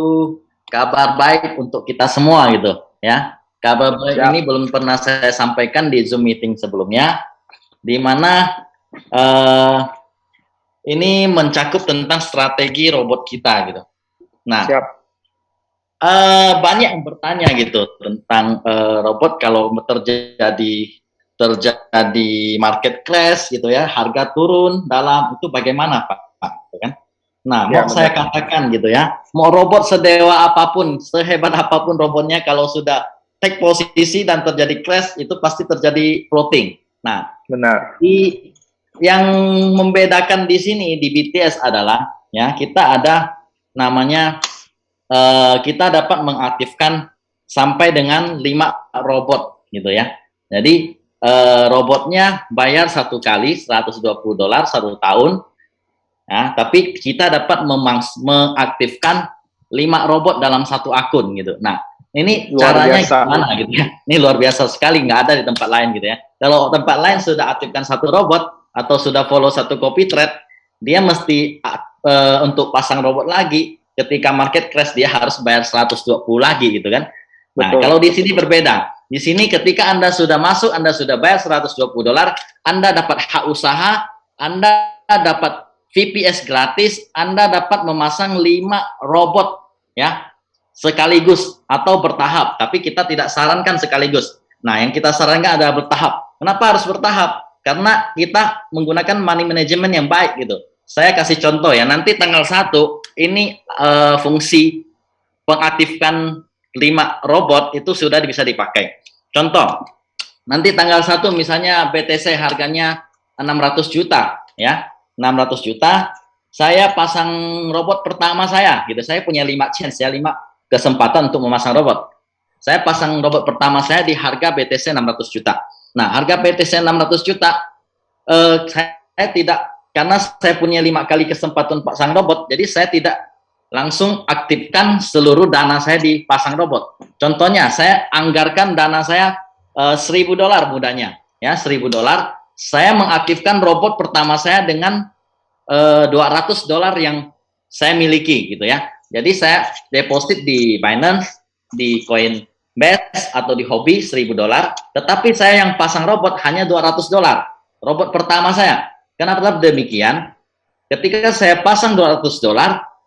[SPEAKER 3] kabar baik untuk kita semua gitu, ya. Kabar baik ini belum pernah saya sampaikan di Zoom meeting sebelumnya, di mana ini mencakup tentang strategi robot kita gitu. Nah, banyak yang bertanya gitu tentang robot kalau terjadi market crash gitu ya, harga turun dalam itu bagaimana Pak? Kan? Nah, mau saya katakan gitu ya, mau robot sedewa apapun, sehebat apapun robotnya, kalau sudah take posisi dan terjadi crash itu pasti terjadi floating. Nah,
[SPEAKER 1] benar.
[SPEAKER 3] Yang membedakan di sini di BTS adalah ya kita ada namanya kita dapat mengaktifkan sampai dengan 5 robot gitu ya. Jadi robotnya bayar 1 kali $120 1 tahun. Ya, tapi kita dapat mengaktifkan 5 robot dalam 1 akun gitu. Nah, ini luar caranya biasa. Gimana gitu ya. Ini luar biasa sekali, nggak ada di tempat lain gitu ya. Kalau tempat lain sudah aktifkan 1 robot atau sudah follow 1 copy thread, dia mesti untuk pasang robot lagi. Ketika market crash dia harus bayar 120 lagi gitu kan. Nah, kalau di sini berbeda. Di sini ketika Anda sudah masuk, Anda sudah bayar $120, Anda dapat hak usaha, Anda dapat VPS gratis, Anda dapat memasang 5 robot ya sekaligus atau bertahap. Tapi kita tidak sarankan sekaligus. Nah, yang kita sarankan adalah bertahap. Kenapa harus bertahap? Karena kita menggunakan money management yang baik gitu. Saya kasih contoh ya, nanti tanggal 1 ini fungsi pengaktifkan 5 robot itu sudah bisa dipakai. Contoh, nanti tanggal 1 misalnya BTC harganya 600 juta ya, 600 juta, saya pasang robot pertama saya gitu. Saya punya 5 chance ya, 5 kesempatan untuk memasang robot. Saya pasang robot pertama saya di harga BTC 600 juta. Nah, harga BTC 600 juta saya tidak, karena saya punya 5 kali kesempatan pasang robot, jadi saya tidak langsung aktifkan seluruh dana saya di pasang robot. Contohnya, saya anggarkan dana saya $1.000 mudahnya, ya $1.000. Saya mengaktifkan robot pertama saya dengan $200 yang saya miliki, gitu ya. Jadi saya deposit di Binance, di koin best atau di hobi $1.000, tetapi saya yang pasang robot hanya $200. Robot pertama saya. Kenapa demikian? Ketika saya pasang $200,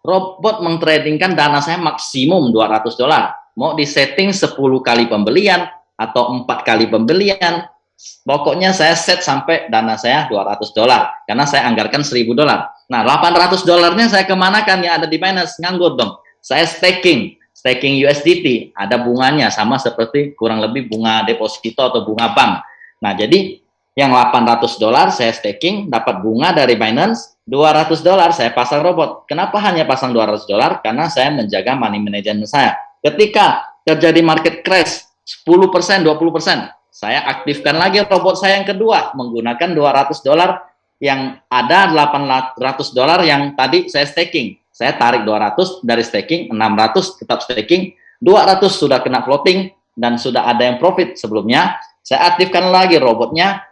[SPEAKER 3] robot mentradingkan dana saya maksimum $200. Mau disetting 10 kali pembelian atau 4 kali pembelian, pokoknya saya set sampai dana saya $200 karena saya anggarkan $1.000. Nah, $800-nya saya kemanakan yang ada di Binance? Nganggur dong. Saya staking USDT, ada bunganya sama seperti kurang lebih bunga deposito atau bunga bank. Nah, jadi yang $800 saya staking, dapat bunga dari Binance, $200 saya pasang robot. Kenapa hanya pasang $200? Karena saya menjaga money management saya. Ketika terjadi market crash 10%, 20%, saya aktifkan lagi robot saya yang kedua menggunakan $200 yang ada $800 yang tadi saya staking. Saya tarik 200 dari staking, 600 tetap staking, 200 sudah kena floating dan sudah ada yang profit sebelumnya. Saya aktifkan lagi robotnya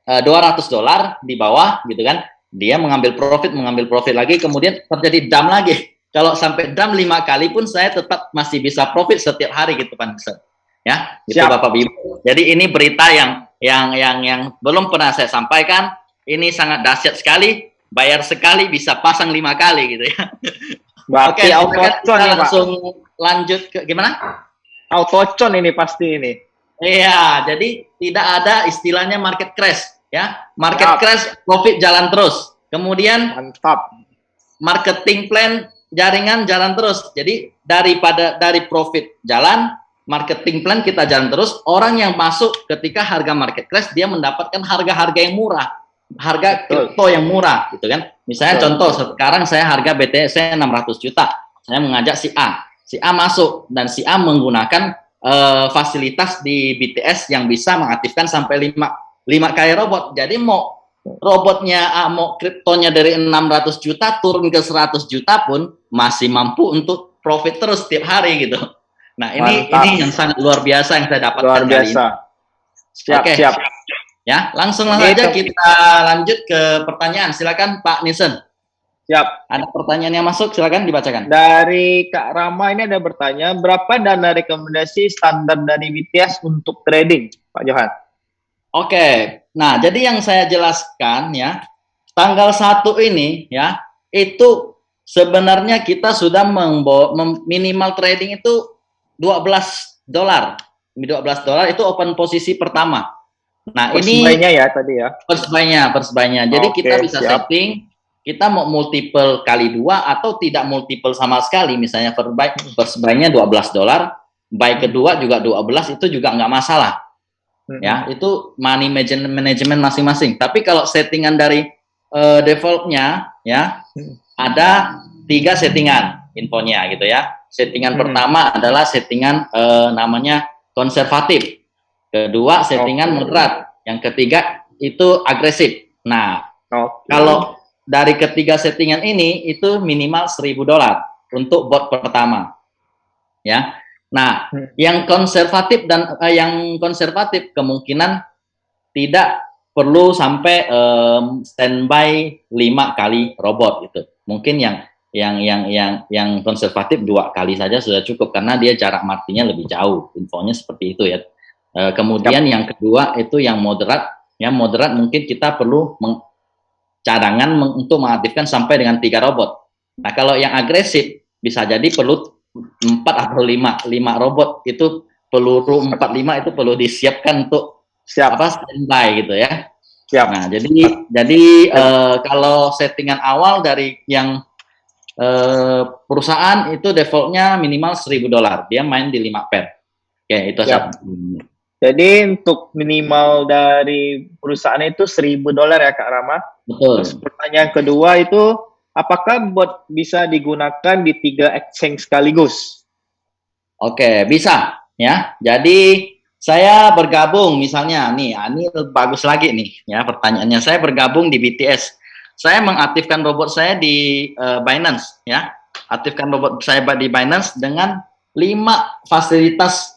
[SPEAKER 3] $200 di bawah gitu kan. Dia mengambil profit lagi, kemudian terjadi dump lagi. Kalau sampai dump 5 kali pun saya tetap masih bisa profit setiap hari gitu Pak Nison. Ya, itu Bapak Ibu. Jadi ini berita yang belum pernah saya sampaikan. Ini sangat dahsyat sekali. Bayar sekali bisa pasang 5 kali gitu ya.
[SPEAKER 1] Berarti
[SPEAKER 3] Oke, kita langsung lanjut ke gimana?
[SPEAKER 1] Autocon ini pasti ini.
[SPEAKER 3] Iya, jadi tidak ada istilahnya market crash ya. Market crash, profit jalan terus. Kemudian
[SPEAKER 1] mantap.
[SPEAKER 3] Marketing plan jaringan jalan terus. Jadi dari profit jalan, marketing plan kita jalan terus. Orang yang masuk ketika harga market crash dia mendapatkan harga-harga yang murah, harga kripto yang murah gitu kan. Misalnya contoh sekarang saya harga BTC 600 juta. Saya mengajak si A masuk dan si A menggunakan fasilitas di BTS yang bisa mengaktifkan sampai 5 kali robot. Jadi mau robotnya mau kriptonya dari 600 juta turun ke 100 juta pun masih mampu untuk profit terus setiap hari gitu. Nah, ini yang sangat luar biasa yang saya dapatkan kali ini. Siap. Ya, langsung saja kita lanjut ke pertanyaan. Silakan Pak Nison.
[SPEAKER 1] Siap.
[SPEAKER 3] Ada pertanyaan yang masuk, silakan dibacakan.
[SPEAKER 1] Dari Kak Rama ini ada bertanya, berapa dana rekomendasi standar dari BTS untuk trading, Pak Johan?
[SPEAKER 3] Oke, nah jadi yang saya jelaskan ya, tanggal 1 ini ya, itu sebenarnya kita sudah minimal trading itu $12. $12 itu open posisi pertama. Nah, ini
[SPEAKER 1] first buy-nya ya tadi ya.
[SPEAKER 3] First buy-nya. Jadi kita bisa setting kita mau multiple kali 2 atau tidak multiple sama sekali. Misalnya first buy-nya $12, buy kedua juga 12, itu juga nggak masalah. Ya, itu money management masing-masing. Tapi kalau settingan dari default-nya ya, ada 3 settingan infonya gitu ya. Settingan pertama adalah settingan namanya konservatif. Kedua, settingan moderat. Yang ketiga itu agresif. Nah, kalau dari ketiga settingan ini itu minimal $1.000 untuk bot pertama. Ya. Nah, yang konservatif yang konservatif kemungkinan tidak perlu sampai standby 5 kali robot gitu. Mungkin yang konservatif 2 kali saja sudah cukup karena dia jarak matinya lebih jauh. Infonya seperti itu ya. Kemudian yang kedua itu yang moderat. Yang moderat mungkin kita perlu cadangan untuk mengaktifkan sampai dengan 3 robot. Nah, kalau yang agresif bisa jadi perlu 4 atau 5 robot. Itu peluru 45 itu perlu disiapkan untuk standby gitu ya.
[SPEAKER 1] Siap.
[SPEAKER 3] Nah, jadi kalau settingan awal dari yang perusahaan itu defaultnya minimal $1.000. Dia main di 5 pair. Oke, itu saja.
[SPEAKER 1] Jadi untuk minimal dari perusahaan itu $1.000 ya Kak Rama.
[SPEAKER 3] Betul.
[SPEAKER 1] Terus pertanyaan kedua itu, apakah bot bisa digunakan di 3 exchange sekaligus?
[SPEAKER 3] Oke, bisa ya. Jadi saya bergabung misalnya nih, ini bagus lagi nih ya pertanyaannya. Saya bergabung di BTS. Saya mengaktifkan robot saya di Binance ya. Aktifkan robot saya di Binance dengan 5 fasilitas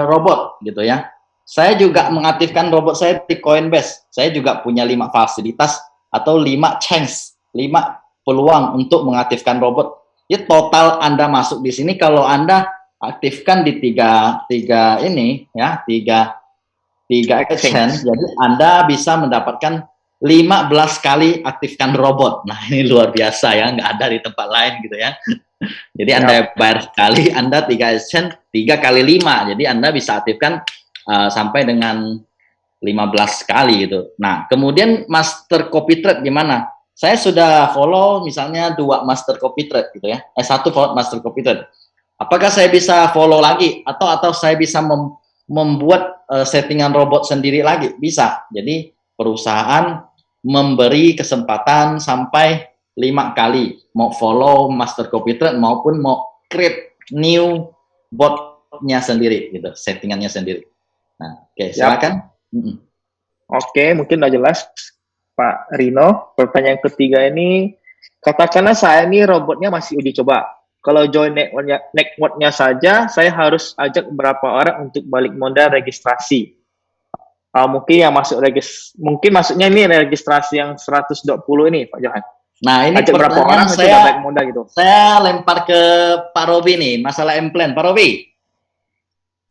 [SPEAKER 3] robot gitu ya. Saya juga mengaktifkan robot saya di Coinbase. Saya juga punya 5 fasilitas atau 5 chance, 5 peluang untuk mengaktifkan robot. Ya, total Anda masuk di sini kalau Anda aktifkan di tiga ini ya, tiga exchange. Jadi Anda bisa mendapatkan 15 kali aktifkan robot. Nah, ini luar biasa ya, nggak ada di tempat lain gitu ya. Jadi Anda bayar sekali, Anda 3 exchange 3 kali 5. Jadi Anda bisa aktifkan sampai dengan 15 kali gitu. Nah, kemudian master copy trade gimana? Saya sudah follow misalnya 2 master copy trade gitu ya. 1 master copy trade. Apakah saya bisa follow lagi atau saya bisa membuat settingan robot sendiri lagi? Bisa. Jadi perusahaan memberi kesempatan sampai 5 kali mau follow master copy trade maupun mau create new botnya sendiri gitu, settingannya sendiri. Nah, oke, silakan.
[SPEAKER 1] Oke, mungkin udah jelas Pak Rino. Pertanyaan ketiga ini, katakanlah saya ini robotnya masih uji coba. Kalau join network-nya saja, saya harus ajak berapa orang untuk balik modal registrasi. Mungkin yang masuk mungkin maksudnya ini registrasi yang 120 ini, Pak Johan.
[SPEAKER 3] Nah, ini
[SPEAKER 1] ajak berapa orang
[SPEAKER 3] saya
[SPEAKER 1] balik modal gitu.
[SPEAKER 3] Saya lempar ke Pak Robi nih, masalah M-Plan. Pak Robi.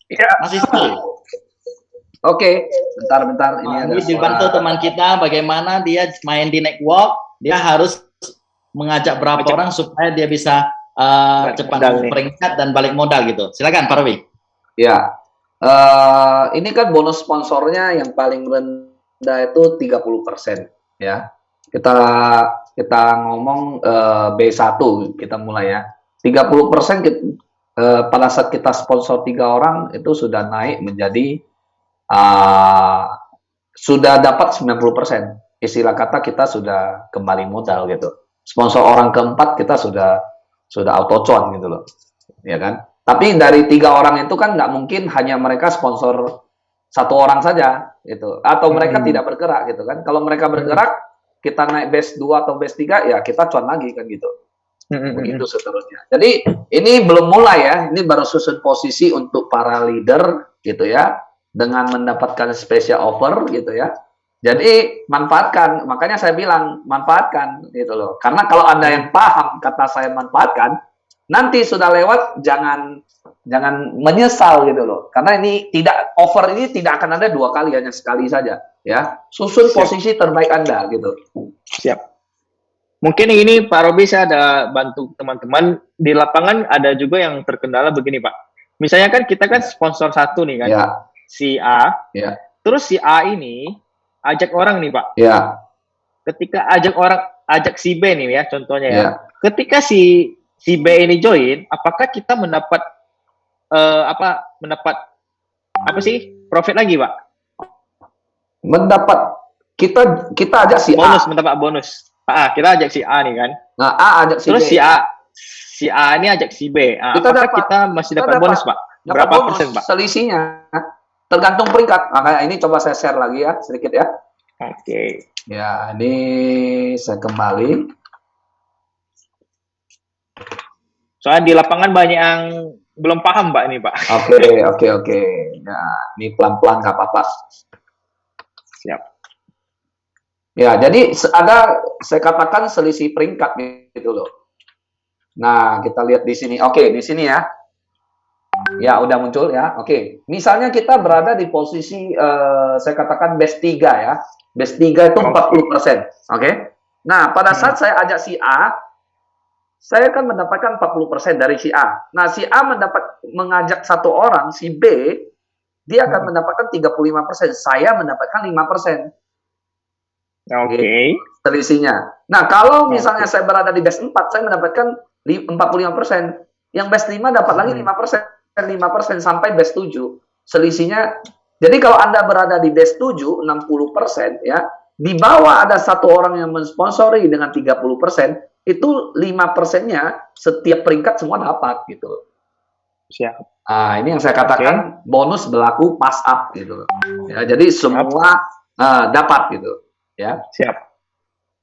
[SPEAKER 1] Ya.
[SPEAKER 3] Masih sekali.
[SPEAKER 2] Oke, bentar.
[SPEAKER 3] Ini dibantu teman kita bagaimana dia main di network, dia harus mengajak berapa orang supaya dia bisa cepat peringkat dan balik modal gitu. Silakan Pak Robi.
[SPEAKER 2] Ya, ini kan bonus sponsornya yang paling rendah itu 30% ya. Kita ngomong B1 kita mulai ya. 30% pada saat kita sponsor 3 orang itu sudah naik menjadi sudah dapat 90%. Istilah kata kita sudah kembali modal gitu. Sponsor orang keempat kita sudah auto con gitu loh. Ya kan? Tapi dari 3 orang itu kan nggak mungkin hanya mereka sponsor 1 orang saja gitu. Atau mereka tidak bergerak gitu kan. Kalau mereka bergerak, kita naik base 2 atau base 3 ya kita cuan lagi kan gitu. Begitu seterusnya. Jadi ini belum mulai ya. Ini baru susun posisi untuk para leader gitu ya. Dengan mendapatkan special offer gitu ya. Jadi manfaatkan, makanya saya bilang manfaatkan gitu loh. Karena kalau Anda yang paham kata saya manfaatkan, nanti sudah lewat jangan menyesal gitu loh. Karena ini offer ini tidak akan ada 2 kali, hanya sekali saja ya. Susun posisi terbaik Anda gitu.
[SPEAKER 1] Siap. Mungkin ini Pak Robi saya ada bantu teman-teman di lapangan, ada juga yang terkendala begini Pak. Misalnya kan kita kan sponsor 1 nih kan.
[SPEAKER 2] Ya.
[SPEAKER 1] Si A, terus si A ini ajak orang nih Pak.
[SPEAKER 2] Ya.
[SPEAKER 1] Ketika ajak si B nih ya contohnya ya. Ketika si B ini join, apakah kita mendapat profit lagi Pak?
[SPEAKER 2] Mendapat kita ajak si
[SPEAKER 1] bonus,
[SPEAKER 2] A.
[SPEAKER 1] Mendapat bonus. Kita ajak si A nih kan.
[SPEAKER 2] Nah, A ajak si
[SPEAKER 1] terus
[SPEAKER 2] B.
[SPEAKER 1] Si A ini ajak si B. Kita masih dapat bonus Pak? Berapa persen Pak?
[SPEAKER 2] Selisihnya tergantung peringkat. Makanya ini coba saya share lagi ya, sedikit ya.
[SPEAKER 1] Oke.
[SPEAKER 2] Ya, ini saya kembali.
[SPEAKER 1] Soalnya di lapangan banyak yang belum paham Pak ini Pak.
[SPEAKER 2] Oke. Nah, ini pelan-pelan nggak apa-apa.
[SPEAKER 1] Siap.
[SPEAKER 2] Ya, jadi saya katakan selisih peringkat gitu loh. Nah, kita lihat di sini. Oke, di sini ya. Ya, udah muncul ya. Oke. Misalnya kita berada di posisi saya katakan base 3 ya. Base 3 itu 40%. Oke. Nah, pada saat saya ajak si A, saya akan mendapatkan 40% dari si A. Nah, si A mengajak 1 orang, si B, dia akan mendapatkan 35%. Saya mendapatkan 5%.
[SPEAKER 1] Oke.
[SPEAKER 2] Selisihnya. Nah, kalau misalnya saya berada di base 4, saya mendapatkan 45%. Yang base 5 dapat lagi 5% sampai base 7. Selisihnya. Jadi kalau Anda berada di base 7, 60% ya, di bawah ada 1 orang yang mensponsori dengan 30%, itu 5%-nya setiap peringkat semua dapat gitu.
[SPEAKER 1] Siap.
[SPEAKER 2] Nah, ini yang saya katakan bonus berlaku pass up gitu. Ya, jadi semua dapat gitu. Ya.
[SPEAKER 1] Siap.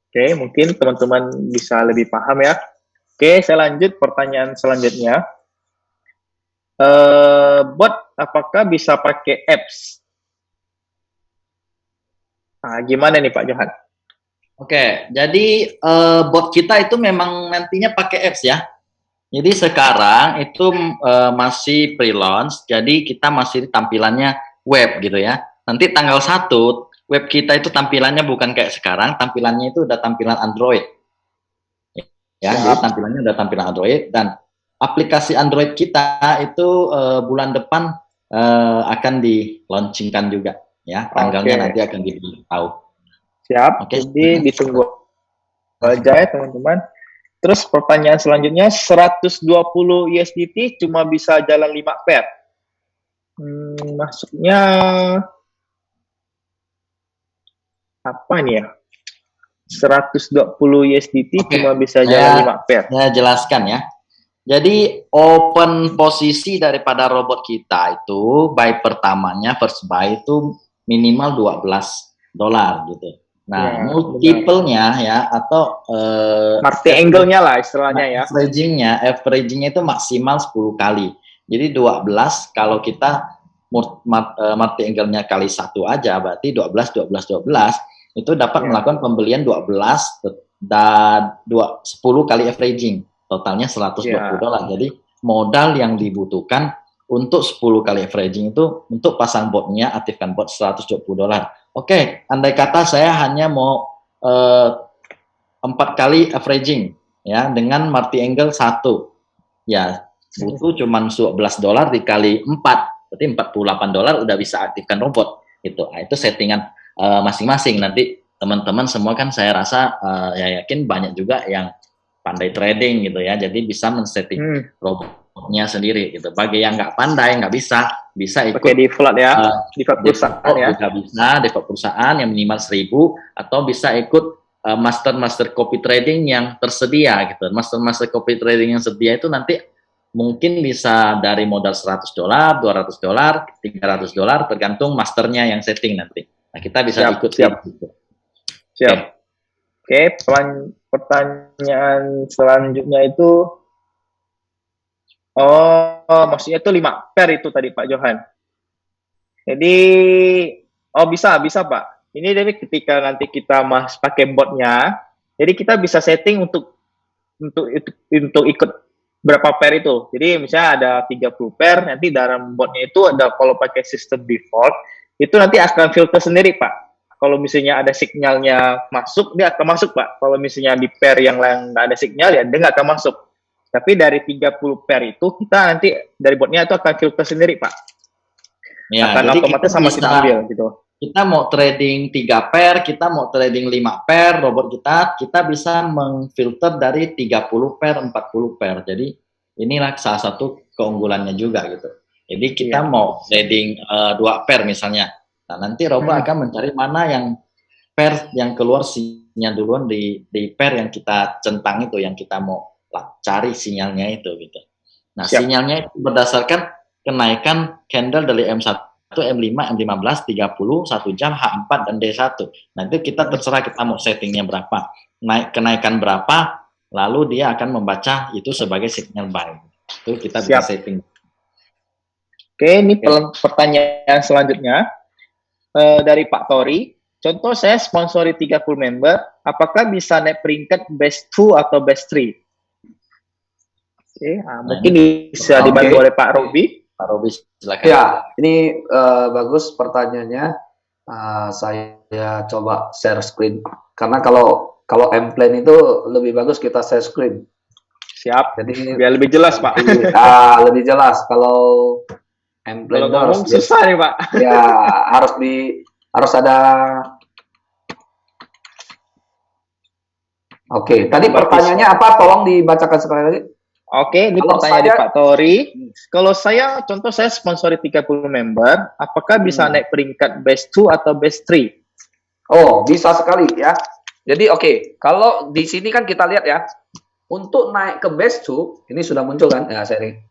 [SPEAKER 1] Oke, mungkin teman-teman bisa lebih paham ya. Oke, saya lanjut pertanyaan selanjutnya. Bot apakah bisa pakai apps? Nah, gimana nih Pak Johan?
[SPEAKER 3] Oke, jadi bot kita itu memang nantinya pakai apps ya. Jadi sekarang itu masih pre-launch, jadi kita masih tampilannya web gitu ya. Nanti tanggal 1 web kita itu tampilannya bukan kayak sekarang, tampilannya itu udah tampilan Android. Ya, jadi tampilannya udah tampilan Android dan aplikasi Android kita itu bulan depan akan di-launchingkan juga ya. Tanggalnya nanti akan diberitahu.
[SPEAKER 1] Siap. Jadi ditunggu aja ya teman-teman. Terus pertanyaan selanjutnya, 120 USDT cuma bisa jalan 5 pair. Maksudnya apa nih ya? 120 USDT cuma bisa jalan 5 pair.
[SPEAKER 3] Saya jelaskan ya. Jadi open posisi daripada robot kita itu buy pertamanya first buy itu minimal $12 gitu. Nah, multiple-nya ya atau
[SPEAKER 1] market angle-nya lah istilahnya ya.
[SPEAKER 3] Averaging-nya itu maksimal 10 kali. Jadi 12 kalau kita market angle-nya kali 1 aja berarti 12 itu dapat melakukan pembelian 12 dan 10 kali averaging. Totalnya $120. Jadi modal yang dibutuhkan untuk 10 kali averaging itu untuk pasang botnya, aktifkan bot $120. Oke, andai kata saya hanya mau 4 kali averaging ya dengan market angle 1. Ya, butuh cuma $12 dikali 4, berarti $48 udah bisa aktifkan robot gitu. Nah, itu settingan masing-masing. Nanti teman-teman semua kan saya rasa ya yakin banyak juga yang pandai trading gitu ya. Jadi bisa men-setting robotnya sendiri gitu. Bagi yang nggak pandai, nggak bisa ikut
[SPEAKER 1] pakai default ya, default perusahaan ya.
[SPEAKER 3] Bisa default perusahaan yang minimal 1.000 atau bisa ikut master copy trading yang tersedia gitu. Master copy trading yang sedia itu nanti mungkin bisa dari modal $100, $200, $300 tergantung masternya yang setting nanti. Nah, kita bisa ikut gitu.
[SPEAKER 1] Siap. Oke, pertanyaan selanjutnya itu maksudnya itu 5 pair itu tadi Pak Johan. Jadi bisa Pak. Ini dari ketika nanti kita pakai botnya, jadi kita bisa setting untuk ikut berapa pair itu. Jadi misalnya ada 30 pair, nanti dalam botnya itu ada kalau pakai sistem default, itu nanti akan filter sendiri Pak. Kalau misalnya ada sinyalnya masuk, dia akan masuk Pak. Kalau misalnya di pair yang lain nggak ada sinyal, ya dia nggak akan masuk. Tapi dari 30 pair itu, kita nanti dari botnya itu akan filter sendiri Pak.
[SPEAKER 3] Ya,
[SPEAKER 1] akan
[SPEAKER 3] jadi
[SPEAKER 1] otomatis sama kita ambil gitu.
[SPEAKER 3] Kita mau trading 3 pair, kita mau trading 5 pair, robot kita bisa mengfilter dari 30 pair, 40 pair. Jadi inilah salah satu keunggulannya juga gitu. Jadi kita mau trading 2 pair misalnya. Nah, nanti robot akan mencari mana yang pair yang keluar sinyal duluan di pair yang kita centang itu, yang kita mau cari sinyalnya itu gitu. Nah, sinyalnya itu berdasarkan kenaikan candle dari M1, M5, M15, 30, 1 jam, H4, dan D1. Nanti kita terserah kita mau settingnya berapa. Kenaikan berapa, lalu dia akan membaca itu sebagai signal buy. Itu kita bisa setting.
[SPEAKER 1] Oke, ini pertanyaan selanjutnya dari Pak Tori. Contoh saya sponsori 30 member, apakah bisa naik peringkat best 2 atau best 3? Oke, mungkin bisa dibantu oleh Pak Robi.
[SPEAKER 3] Pak Robi, silakan.
[SPEAKER 2] Ya, ini bagus pertanyaannya. Saya coba share screen. Karena kalau M-Plan itu lebih bagus kita share screen.
[SPEAKER 1] Siap.
[SPEAKER 2] Jadi
[SPEAKER 1] biar lebih jelas, Pak.
[SPEAKER 2] Lebih jelas. Kalau M-Plan itu harus
[SPEAKER 1] susah nih, Pak.
[SPEAKER 2] Ya, harus ada. Oke, tadi pertanyaannya apa? Tolong dibacakan sekali lagi.
[SPEAKER 1] Oke, ini pertanyaan dari Pak Tori. Kalau contoh saya sponsori 30 member, apakah bisa naik peringkat best 2 atau best 3?
[SPEAKER 2] Oh, bisa sekali ya. Jadi kalau di sini kan kita lihat ya, untuk naik ke best 2, ini sudah muncul kan? Ya, sharing.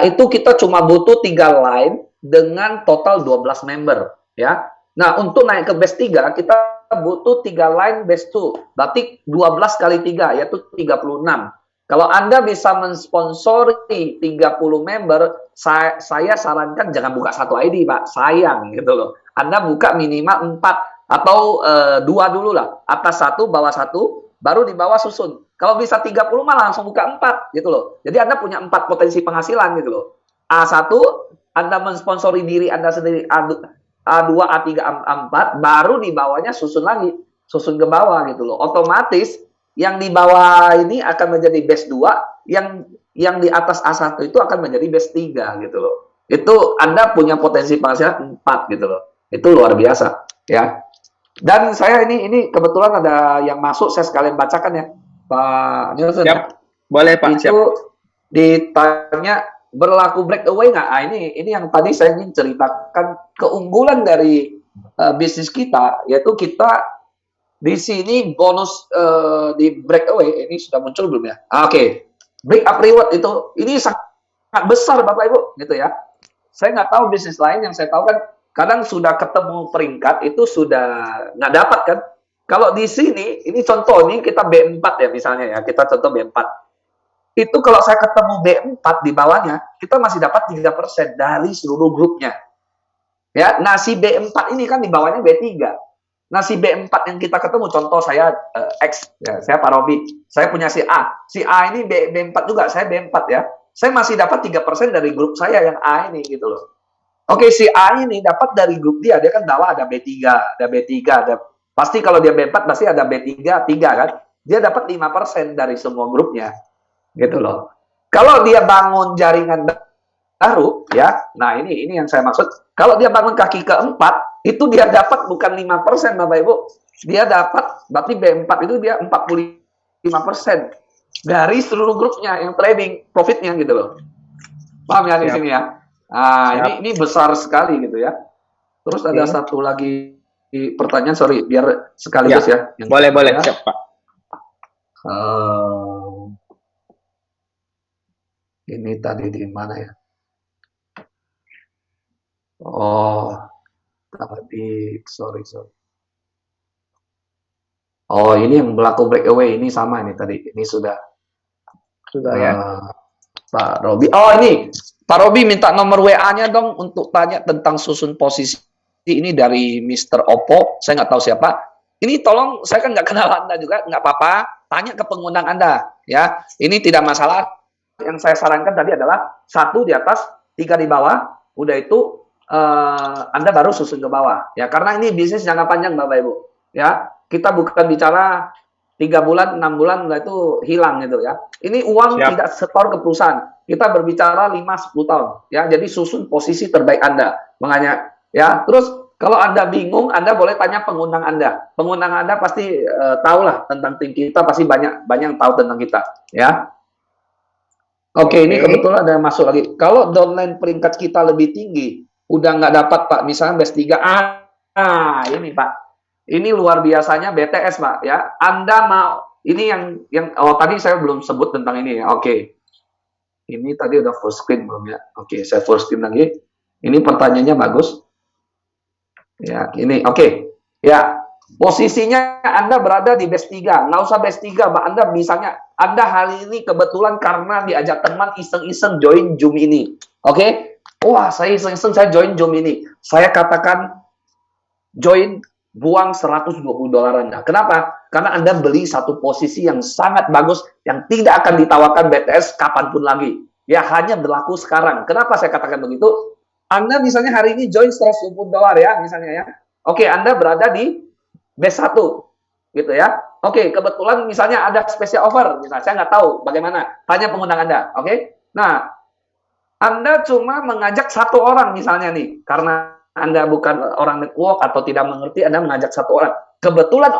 [SPEAKER 2] Itu kita cuma butuh 3 line dengan total 12 member ya. Nah, untuk naik ke best 3, kita butuh 3 line best 2. Berarti 12 kali 3, yaitu 36. Kalau Anda bisa mensponsori 30 member, saya sarankan jangan buka 1 ID, Pak. Sayang gitu loh. Anda buka minimal 4 atau 2 dulu lah. Atas 1, bawah 1, baru di bawah susun. Kalau bisa 30 malah langsung buka 4 gitu loh. Jadi Anda punya 4 potensi penghasilan gitu loh. A1, Anda mensponsori diri Anda sendiri A2, A3, A4, baru di bawahnya susun lagi, susun ke bawah gitu loh. Otomatis yang di bawah ini akan menjadi base 2, yang di atas A1 itu akan menjadi base 3 gitu loh. Itu Anda punya potensi penghasilan 4 gitu loh. Itu luar biasa ya. Dan saya ini kebetulan ada yang masuk, saya sekalian bacakan ya. Pak Nielsen,
[SPEAKER 1] Siap. Boleh Pak,
[SPEAKER 2] itu ditanya berlaku breakaway nggak? Ah, ini yang tadi saya ingin ceritakan keunggulan dari bisnis kita, yaitu kita di sini bonus di breakaway ini sudah muncul belum ya? Oke. Break up reward itu ini sangat besar Bapak Ibu gitu ya. Saya nggak tahu bisnis lain, yang saya tahu kan kadang sudah ketemu peringkat itu sudah nggak dapat kan. Kalau di sini, ini contoh, ini kita B4 ya misalnya ya, kita contoh B4. Itu kalau saya ketemu B4 di bawahnya, kita masih dapat 3% dari seluruh grupnya. Ya, nah si B4 ini kan di bawahnya B3. Nah si B4 yang kita ketemu, contoh saya X, ya, saya Pak Robi, saya punya si A. Si A ini B4 juga, saya B4 ya. Saya masih dapat 3% dari grup saya yang A ini gitu loh. Oke, si A ini dapat dari grup dia kan bawah ada B3, ada B3, ada pasti kalau dia B4 pasti ada B3, 3 kan. Dia dapat 5% dari semua grupnya. Gitu loh. Kalau dia bangun jaringan baru ya. Nah, ini yang saya maksud. Kalau dia bangun kaki keempat, itu dia dapat bukan 5% Bapak Ibu. Dia dapat berarti B4 itu dia 45% dari seluruh grupnya yang trading profitnya gitu loh. Paham ya di sini ya? Nah, ini besar sekali gitu ya. Terus ada satu lagi pertanyaan, sorry, biar sekaligus ya.
[SPEAKER 1] Boleh, siap Pak.
[SPEAKER 2] Ini tadi di mana ya? Oh, tadi, sorry. Oh, ini yang berlaku breakaway, ini sama ini tadi. Ini sudah ya. Pak Robi. Oh, ini Pak Robi minta nomor WA-nya dong untuk tanya tentang susun posisi ini dari Mr. Oppo. Saya nggak tahu siapa. Ini tolong, saya kan nggak kenal Anda juga, nggak apa-apa. Tanya ke pengundang Anda, ya. Ini tidak masalah. Yang saya sarankan tadi adalah 1 di atas, 3 di bawah. Udah itu Anda baru susun ke bawah, ya. Karena ini bisnis jangka panjang, Bapak Ibu. Ya, kita bukan bicara 3 bulan, 6 bulan, itu hilang gitu ya. Ini uang tidak setor ke perusahaan. Kita berbicara 5-10 tahun. Ya, jadi susun posisi terbaik Anda. Makanya, ya. Terus kalau Anda bingung, Anda boleh tanya pengundang Anda. Pengundang Anda pasti tahulah tentang tim kita, pasti banyak yang tahu tentang kita. Ya. Oke, ini kebetulan ada yang masuk lagi. Kalau downline peringkat kita lebih tinggi, udah nggak dapat Pak, misalnya base 3. Ini Pak. Ini luar biasanya BTS, Pak, ya. Anda mau ini yang tadi saya belum sebut tentang ini ya. Oke. Ini tadi udah full screen belum ya? Oke, saya full screen lagi. Ini pertanyaannya bagus. Ya, ini oke. Ya, posisinya Anda berada di base 3. Nggak usah base 3, Pak. Anda misalnya Anda hari ini kebetulan karena diajak teman iseng-iseng join Zoom ini. Oke? Wah, saya iseng-iseng saya join Zoom ini. Saya katakan join, buang $120 Anda. Kenapa? Karena Anda beli satu posisi yang sangat bagus, yang tidak akan ditawarkan BTS kapanpun lagi. Ya, hanya berlaku sekarang. Kenapa saya katakan begitu? Anda misalnya hari ini join $120 ya, misalnya ya. Oke, Anda berada di base 1, gitu ya. Oke, kebetulan misalnya ada special offer, misalnya saya nggak tahu bagaimana. Tanya pengundang Anda, oke? Nah, Anda cuma mengajak 1 orang misalnya nih, karena Anda bukan orang network atau tidak mengerti, Anda mengajak 1 orang. Kebetulan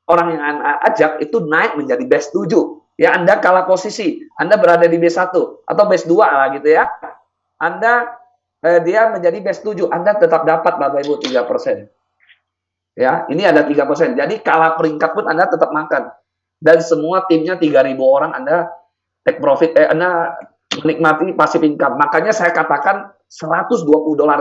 [SPEAKER 2] orang yang Anda ajak itu naik menjadi base 7. Ya, Anda kalah posisi. Anda berada di base 1 atau base 2 lah gitu ya. Dia menjadi base 7. Anda tetap dapat Bapak Ibu 3%. Ya, ini ada 3%. Jadi kalah peringkat pun Anda tetap makan. Dan semua timnya 3.000 orang Anda take profit, Anda menikmati passive income. Makanya saya katakan $120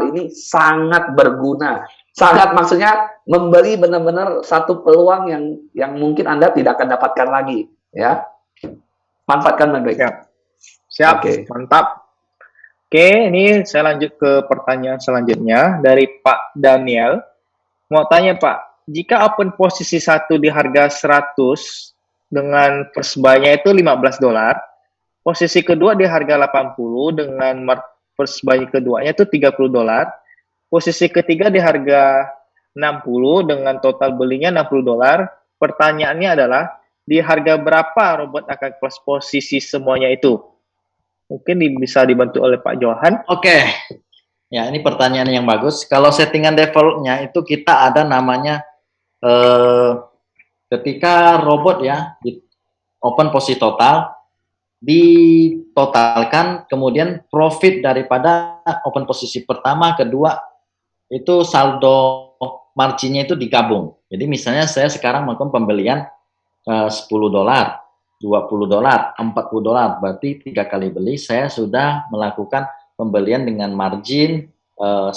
[SPEAKER 2] ini sangat berguna. Sangat, maksudnya membeli benar-benar satu peluang yang mungkin Anda tidak akan dapatkan lagi, ya. Manfaatkan baik-baik.
[SPEAKER 1] Siap. Okay. Mantap. Oke, ini saya lanjut ke pertanyaan selanjutnya dari Pak Daniel. Mau tanya Pak, jika open posisi 1 di harga 100 dengan first buy-nya itu $15. Posisi kedua di harga 80 dengan first buy keduanya itu $30. Posisi ketiga di harga 60 dengan total belinya $60. Pertanyaannya adalah di harga berapa robot akan close posisi semuanya itu? Mungkin bisa dibantu oleh Pak Johan.
[SPEAKER 3] Oke. Ya, ini pertanyaan yang bagus. Kalau settingan defaultnya itu kita ada namanya ketika robot ya di open posisi total ditotalkan, kemudian profit daripada open posisi pertama, kedua, itu saldo marginnya itu digabung. Jadi misalnya saya sekarang melakukan pembelian $10, $20, $40, berarti 3 kali beli saya sudah melakukan pembelian dengan margin 10,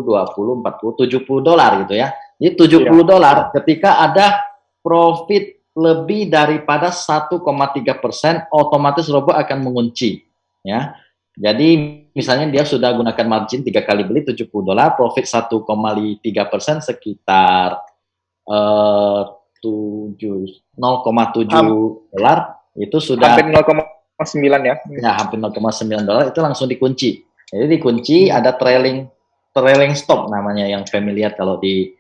[SPEAKER 3] 20, 40, $70 gitu ya. Jadi $70 ketika ada profit lebih daripada 1,3%, otomatis robot akan mengunci ya. Jadi misalnya dia sudah gunakan margin 3 kali beli $70, profit 1,3% sekitar 0,7 itu sudah
[SPEAKER 1] hampir 0,9 ya.
[SPEAKER 3] Ya, hampir $0,9 itu langsung dikunci. Jadi dikunci ada trailing stop namanya yang familiar kalau di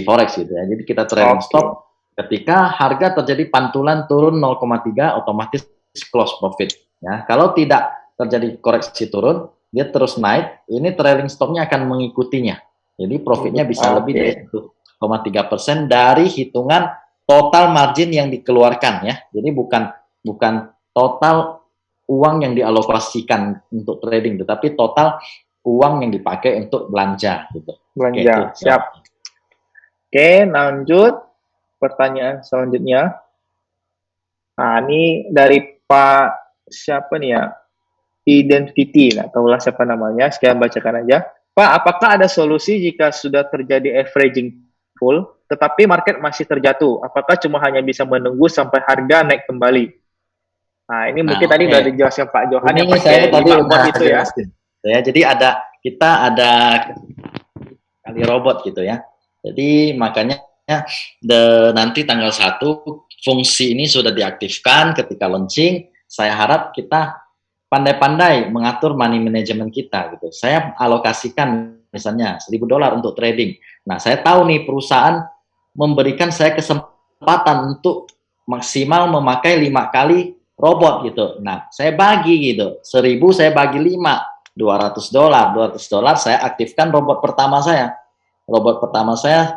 [SPEAKER 3] forex gitu ya. Jadi kita trailing stop ketika harga terjadi pantulan turun 0,3 otomatis close profit ya. Kalau tidak terjadi koreksi turun, dia terus naik, ini trailing stopnya akan mengikutinya. Jadi profitnya bisa lebih dari 1,3% dari hitungan total margin yang dikeluarkan ya. Jadi bukan total uang yang dialokasikan untuk trading, tetapi total uang yang dipakai untuk belanja gitu.
[SPEAKER 1] Belanja, siap. Oke, lanjut. Pertanyaan selanjutnya. Nah, ini dari Pak siapa nih ya? Identity, nggak tahulah siapa namanya. Sekian bacakan aja. Pak, apakah ada solusi jika sudah terjadi averaging full, tetapi market masih terjatuh? Apakah cuma hanya bisa menunggu sampai harga naik kembali? Nah, ini mungkin tadi udah dijelaskan Pak Johan yang pakai
[SPEAKER 3] tadi udah
[SPEAKER 1] itu ya.
[SPEAKER 3] Jadi kita ada kali robot gitu ya. Jadi makanya nanti tanggal 1 fungsi ini sudah diaktifkan ketika launching. Saya harap kita pandai-pandai mengatur money management kita gitu. Saya alokasikan misalnya $1.000 untuk trading. Nah, saya tahu nih perusahaan memberikan saya kesempatan untuk maksimal memakai 5 kali robot gitu. Nah, saya bagi gitu. 1.000 saya bagi 5, $200 saya aktifkan robot pertama saya. Robot pertama saya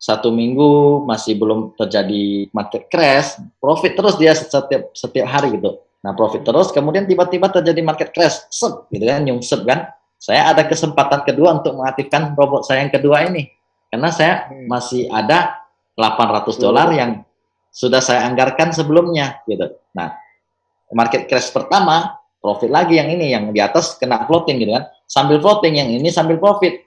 [SPEAKER 3] 1 minggu masih belum terjadi market crash, profit terus dia setiap hari gitu. Nah, profit terus, kemudian tiba-tiba terjadi market crash, gitu kan, nyungsep kan. Saya ada kesempatan kedua untuk mengaktifkan robot saya yang kedua ini. Karena saya masih ada $800 yang sudah saya anggarkan sebelumnya gitu. Nah, market crash pertama, profit lagi yang ini, yang di atas kena floating gitu kan. Sambil floating, yang ini sambil profit.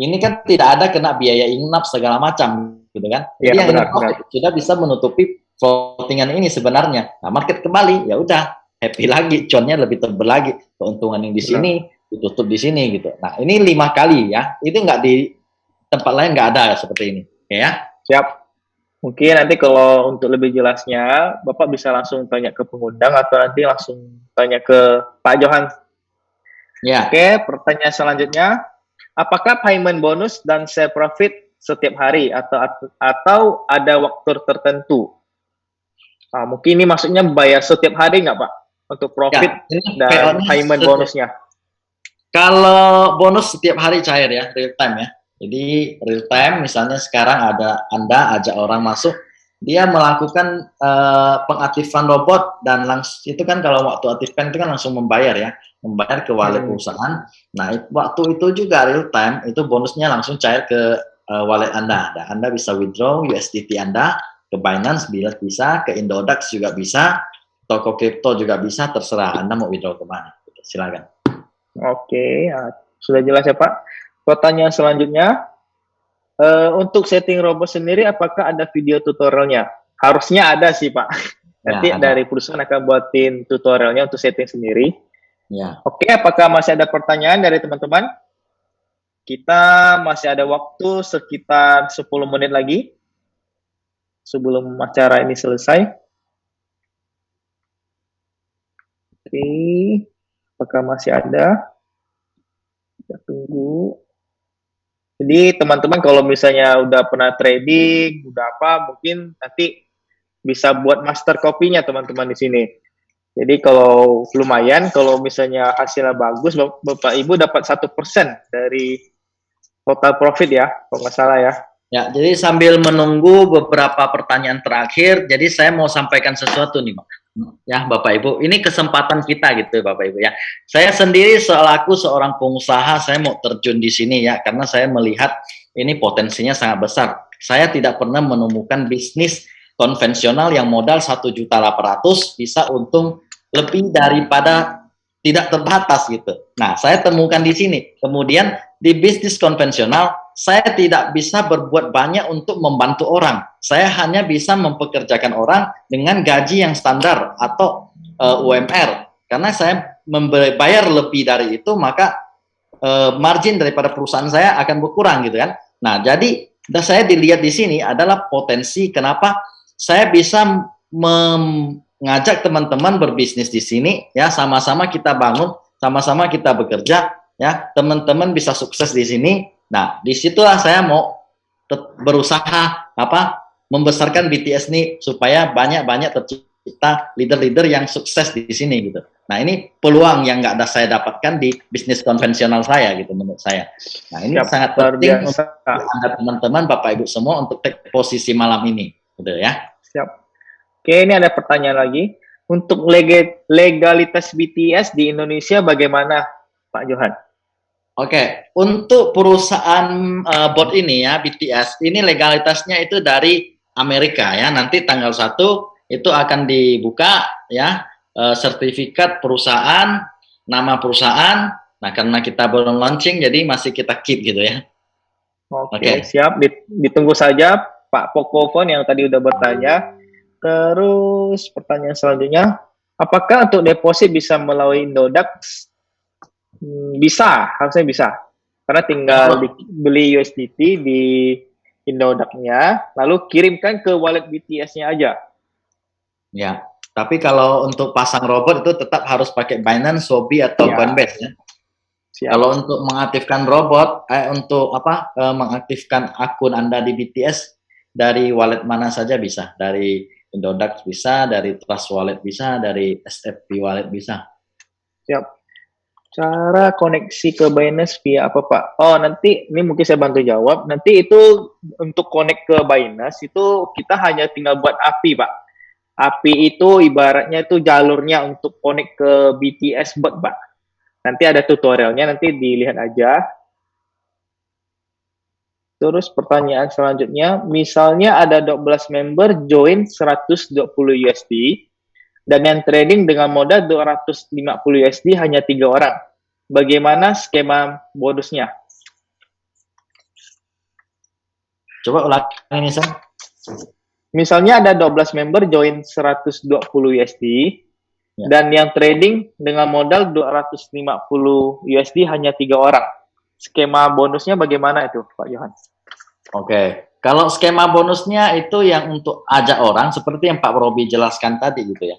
[SPEAKER 3] Ini kan tidak ada kena biaya inap segala macam gitu kan. Jadi yang ini profit sudah bisa menutupi floatingan ini sebenarnya. Nah, market kembali, ya udah happy lagi, connya lebih tebal lagi, keuntungan yang di sini ditutup di sini gitu. Nah, ini 5 kali ya, itu nggak di tempat lain nggak ada seperti ini, ya.
[SPEAKER 1] Siap. Mungkin nanti kalau untuk lebih jelasnya, Bapak bisa langsung tanya ke pengundang atau nanti langsung tanya ke Pak Johan.
[SPEAKER 3] Ya.
[SPEAKER 1] Oke, pertanyaan selanjutnya, apakah payment bonus dan share profit setiap hari atau ada waktu tertentu? Nah, mungkin ini maksudnya bayar setiap hari nggak Pak? Untuk profit dan payment bonusnya.
[SPEAKER 3] Kalau bonus setiap hari cair ya, real time ya. Jadi real time, misalnya sekarang Anda ajak orang masuk, dia melakukan pengaktifan robot dan langsung itu kan kalau waktu aktifkan itu kan langsung membayar ya, membayar ke wallet perusahaan. Nah, waktu itu juga real time, itu bonusnya langsung cair ke wallet Anda. Dan Anda bisa withdraw USDT Anda ke Binance bisa, ke Indodax juga bisa, toko kripto juga bisa, terserah Anda mau withdraw kemana. Silakan.
[SPEAKER 1] Oke, sudah jelas ya Pak. Pertanyaan selanjutnya, untuk setting robot sendiri, apakah ada video tutorialnya? Harusnya ada sih Pak. Nanti dari perusahaan akan buatin tutorialnya untuk setting sendiri.
[SPEAKER 3] Ya.
[SPEAKER 1] Oke, apakah masih ada pertanyaan dari teman-teman? Kita masih ada waktu sekitar 10 menit lagi sebelum acara ini selesai. Oke, apakah masih ada? Kita tunggu. Jadi teman-teman kalau misalnya udah pernah trading, udah apa, mungkin nanti bisa buat master kopinya teman-teman di sini. Jadi kalau lumayan, kalau misalnya hasilnya bagus, Bapak Ibu dapat 1% dari total profit ya, kalau nggak salah ya.
[SPEAKER 3] Ya, jadi sambil menunggu beberapa pertanyaan terakhir, jadi saya mau sampaikan sesuatu nih, Pak. Ya, Bapak Ibu, ini kesempatan kita gitu, Bapak Ibu ya. Saya sendiri selaku seorang pengusaha, saya mau terjun di sini ya, karena saya melihat ini potensinya sangat besar. Saya tidak pernah menemukan bisnis konvensional yang modal 1.800.000 bisa untung lebih daripada tidak terbatas gitu. Nah, saya temukan di sini. Kemudian di bisnis konvensional, saya tidak bisa berbuat banyak untuk membantu orang. Saya hanya bisa mempekerjakan orang dengan gaji yang standar atau UMR. Karena saya membayar lebih dari itu, maka margin daripada perusahaan saya akan berkurang gitu kan. Nah, jadi saya dilihat di sini adalah potensi kenapa saya bisa mengajak teman-teman berbisnis di sini ya, sama-sama kita bangun, sama-sama kita bekerja ya, teman-teman bisa sukses di sini. Nah, disitulah saya mau berusaha membesarkan BTS ini supaya banyak-banyak tercipta leader-leader yang sukses di sini gitu. Nah, ini peluang yang nggak ada saya dapatkan di bisnis konvensional saya gitu menurut saya. Nah, ini sangat penting untuk Anda teman-teman, Bapak Ibu semua untuk take posisi malam ini gitu ya.
[SPEAKER 1] Siap. Oke, ini ada pertanyaan lagi. Untuk legalitas BTS di Indonesia bagaimana, Pak Johan?
[SPEAKER 3] Oke, untuk perusahaan bot ini ya, BTS, ini legalitasnya itu dari Amerika ya. Nanti tanggal 1 itu akan dibuka ya, sertifikat perusahaan, nama perusahaan. Nah, karena kita belum launching, jadi masih kita keep gitu ya.
[SPEAKER 1] Oke. Siap. Ditunggu saja Pak Pokofon yang tadi udah bertanya. Terus pertanyaan selanjutnya, apakah untuk deposit bisa melalui Indodax? Bisa, harusnya bisa. Karena tinggal beli USDT di Indodax-nya, lalu kirimkan ke wallet BTS-nya aja.
[SPEAKER 3] Ya, tapi kalau untuk pasang robot itu tetap harus pakai Binance, Shopee atau Coinbase ya. Siap. Kalau untuk mengaktifkan robot, untuk mengaktifkan akun Anda di BTS dari wallet mana saja bisa, dari Indodax bisa, dari Trust Wallet bisa, dari SFP Wallet bisa.
[SPEAKER 1] Siap. Cara koneksi ke Binance via apa, Pak? Oh, nanti ini mungkin saya bantu jawab. Nanti itu untuk connect ke Binance itu kita hanya tinggal buat API, Pak. API itu ibaratnya itu jalurnya untuk connect ke BTS bot, Pak. Nanti ada tutorialnya, nanti dilihat aja. Terus pertanyaan selanjutnya, misalnya ada 12 member join 120 USD, dan yang trading dengan modal 250 USD hanya 3 orang. Bagaimana skema bonusnya?
[SPEAKER 3] Coba ulangi ini, Sam.
[SPEAKER 1] Misalnya ada 12 member join 120 USD, ya, dan yang trading dengan modal 250 USD hanya 3 orang. Skema bonusnya bagaimana itu, Pak Johan?
[SPEAKER 3] Oke. Kalau skema bonusnya itu yang untuk ajak orang, seperti yang Pak Robi jelaskan tadi gitu ya.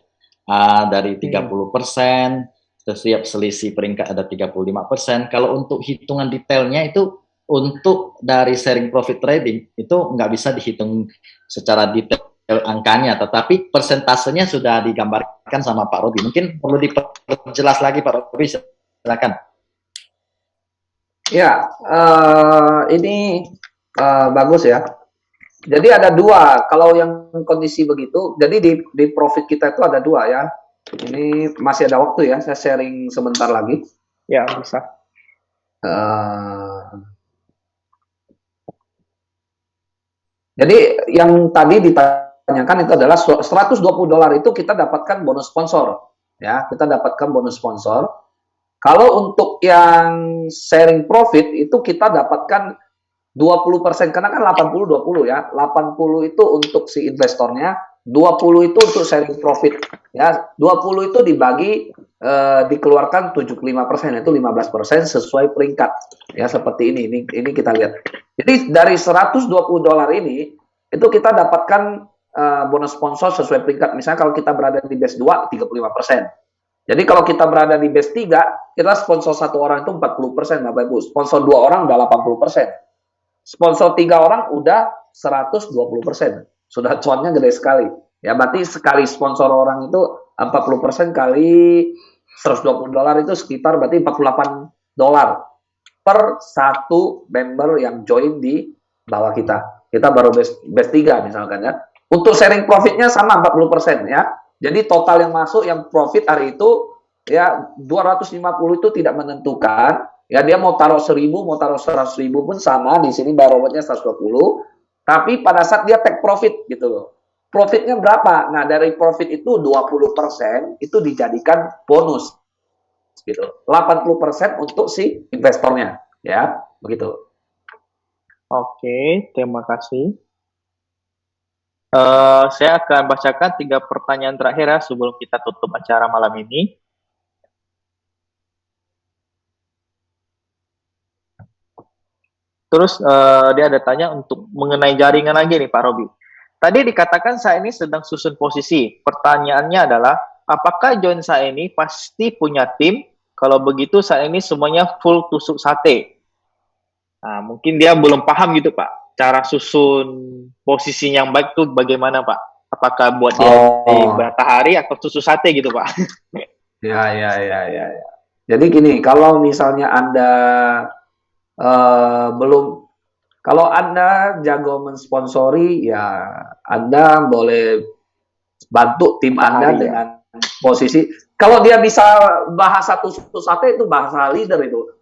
[SPEAKER 3] Dari 30%, setiap selisih peringkat ada 35%. Kalau untuk hitungan detailnya itu untuk dari sharing profit trading itu nggak bisa dihitung secara detail angkanya, tetapi persentasenya sudah digambarkan sama Pak Robi. Mungkin perlu diperjelas lagi Pak Robi, silakan.
[SPEAKER 2] Ya, ini bagus ya. Jadi ada dua, kalau yang kondisi begitu, jadi di profit kita itu ada dua ya. Ini masih ada waktu ya, saya sharing sebentar lagi.
[SPEAKER 1] Ya, bisa.
[SPEAKER 2] Jadi yang tadi ditanyakan itu adalah $120 itu kita dapatkan bonus sponsor. Ya, kita dapatkan bonus sponsor. Kalau untuk yang sharing profit itu kita dapatkan 20%, karena kan 80-20 ya. 80 itu untuk si investornya, 20 itu untuk sharing profit. Ya, 20 itu dibagi dikeluarkan 75%, itu 15% sesuai peringkat. Ya, seperti ini kita lihat. Jadi dari $120 ini itu kita dapatkan bonus sponsor sesuai peringkat. Misalnya kalau kita berada di base 2, 35%. Jadi kalau kita berada di base 3, kita sponsor satu orang itu 40%, Bapak Ibu. Sponsor 2 orang udah 80%. Sponsor 3 orang udah 120%. Sudah cuannya gede sekali. Ya berarti sekali sponsor orang itu 40% kali $120 itu sekitar berarti $48 per satu member yang join di bawah kita. Kita baru base 3 misalkan ya. Untuk sharing profitnya sama 40% ya. Jadi total yang masuk yang profit hari itu ya 250 itu tidak menentukan. Ya dia mau taruh 1000, mau taruh 100.000 pun sama. Di sini bayar robotnya 120. Tapi pada saat dia take profit gitu loh. Profitnya berapa? Nah, dari profit itu 20% itu dijadikan bonus gitu. 80% untuk si investornya ya, begitu.
[SPEAKER 1] Oke, terima kasih. Saya akan bacakan 3 pertanyaan terakhir ya sebelum kita tutup acara malam ini. Terus dia ada tanya untuk mengenai jaringan lagi nih Pak Robi. Tadi dikatakan saya ini sedang susun posisi. Pertanyaannya adalah, apakah join saya ini pasti punya tim? Kalau begitu saya ini semuanya full tusuk sate. Nah, mungkin dia belum paham gitu Pak. Cara susun posisi yang baik tuh bagaimana Pak? Apakah buat dia di matahari atau tusuk sate gitu Pak?
[SPEAKER 2] Ya. Jadi gini, kalau misalnya Anda belum, kalau Anda jago mensponsori, ya Anda boleh bantu tim Anda dengan posisi. Kalau dia bisa bahasa tusuk sate itu bahasa leader itu.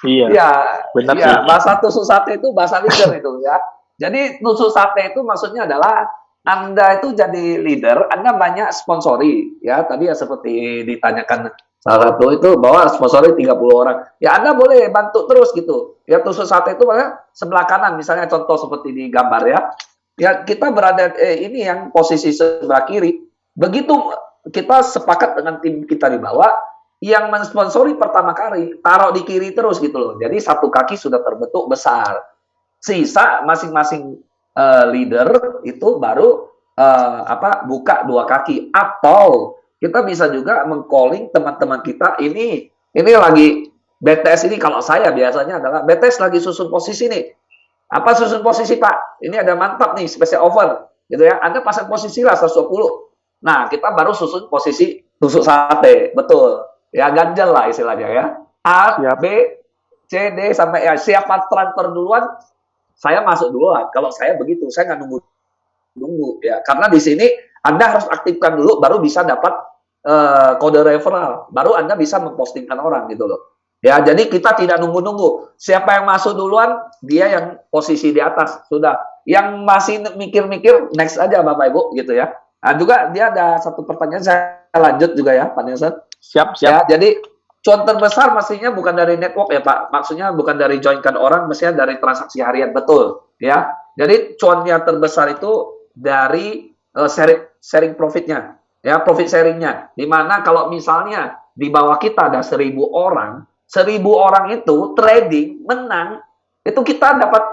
[SPEAKER 1] Iya.
[SPEAKER 2] Ya,
[SPEAKER 1] benar
[SPEAKER 2] ya,
[SPEAKER 1] sih.
[SPEAKER 2] bahasa tusuk sate itu bahasa leader itu ya. Jadi tusuk sate itu maksudnya adalah Anda itu jadi leader, Anda banyak sponsori ya. Tadi ya seperti ditanyakan salah satu itu bahwa sponsori 30 orang. Ya Anda boleh bantu terus gitu. Ya tusuk sate itu makanya sebelah kanan misalnya contoh seperti di gambar ya. Ya kita berada ini yang posisi sebelah kiri. Begitu kita sepakat dengan tim kita di bawah, yang mensponsori pertama kali taruh di kiri terus gitu loh. Jadi satu kaki sudah terbentuk besar. Sisa masing-masing leader itu baru buka 2 kaki, atau kita bisa juga meng-calling teman-teman kita ini lagi BTS ini. Kalau saya biasanya adalah BTS lagi susun posisi nih. Apa susun posisi Pak? Ini ada mantap nih special offer gitu ya. Anda pasang posisi lah 120. Nah, kita baru susun posisi tusuk sate. Betul. Ya ganjel lah istilahnya ya. A,
[SPEAKER 1] Siap.
[SPEAKER 2] B, C, D sampai ya. Siapa transfer duluan, saya masuk duluan. Kalau saya begitu, saya nggak nunggu ya. Karena di sini Anda harus aktifkan dulu, baru bisa dapat kode referral. Baru Anda bisa mempostingkan orang gitu loh. Ya, jadi kita tidak nunggu-nunggu. Siapa yang masuk duluan, dia yang posisi di atas sudah. Yang masih mikir-mikir, next aja Bapak Ibu gitu ya. Nah, juga dia ada satu pertanyaan, saya lanjut juga ya Pak Nielsen.
[SPEAKER 1] Siap.
[SPEAKER 2] Ya, jadi cuan terbesar mestinya bukan dari network ya Pak. Maksudnya bukan dari joinkan orang, mestinya dari transaksi harian. Betul. Ya. Jadi cuan yang terbesar itu dari sharing profitnya. Ya, profit sharingnya. Dimana kalau misalnya di bawah kita ada 1.000 orang, 1.000 orang itu trading menang, itu kita dapat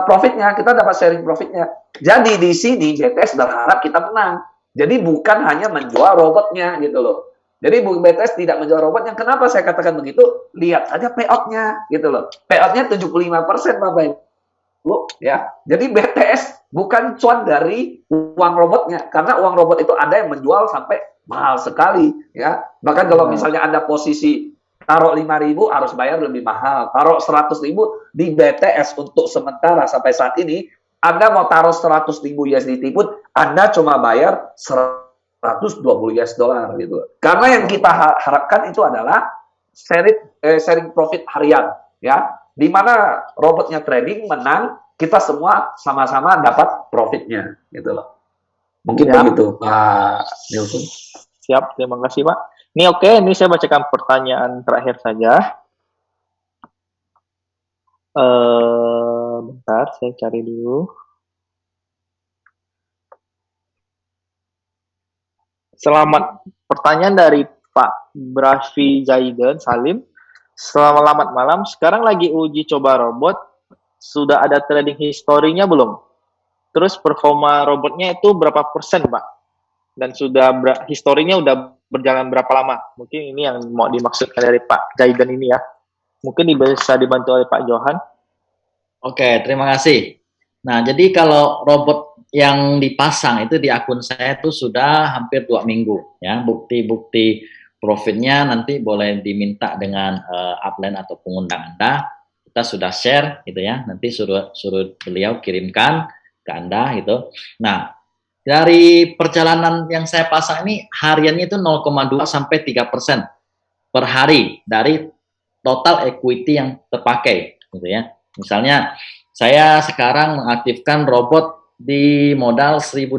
[SPEAKER 2] profitnya, kita dapat sharing profitnya. Jadi di sini JTS berharap kita menang. Jadi bukan hanya menjual robotnya gitu loh. Jadi BTS tidak menjual robotnya. Kenapa saya katakan begitu? Lihat saja payout-nya gitu loh. Payout-nya 75% Bapak Ibu ya. Jadi BTS bukan cuan dari uang robotnya, karena uang robot itu ada yang menjual sampai mahal sekali ya. Bahkan kalau misalnya Anda posisi taruh 5.000 harus bayar lebih mahal. Taruh 100.000 di BTS untuk sementara sampai saat ini, Anda mau taruh 100.000 USDT pun Anda cuma bayar 120 US dollar gitu. Karena yang kita harapkan itu adalah sharing profit harian ya. Di mana robotnya trading menang, kita semua sama-sama dapat profitnya gitu loh. Mungkin begitu Pak Nielsen.
[SPEAKER 1] Siap, terima kasih Pak. Ini oke, ini saya bacakan pertanyaan terakhir saja. Bentar, saya cari dulu. Selamat, pertanyaan dari Pak Brafi Zaiden Salim. Selamat malam, sekarang lagi uji coba robot, sudah ada trading historinya belum? Terus performa robotnya itu berapa persen Pak? dan sudah historinya udah berjalan berapa lama? Mungkin ini yang mau dimaksudkan dari Pak Jaidan ini ya. Mungkin bisa dibantu oleh Pak Johan.
[SPEAKER 3] Oke, terima kasih. Nah, jadi kalau robot yang dipasang itu di akun saya itu sudah hampir 2 minggu ya. Bukti-bukti profitnya nanti boleh diminta dengan upline atau pengundang Anda. Kita sudah share gitu ya. Nanti suruh beliau kirimkan ke Anda gitu. Nah, dari perjalanan yang saya pasang ini hariannya itu 0,2 sampai 3% per hari dari total equity yang terpakai gitu ya. Misalnya saya sekarang mengaktifkan robot di modal $1.000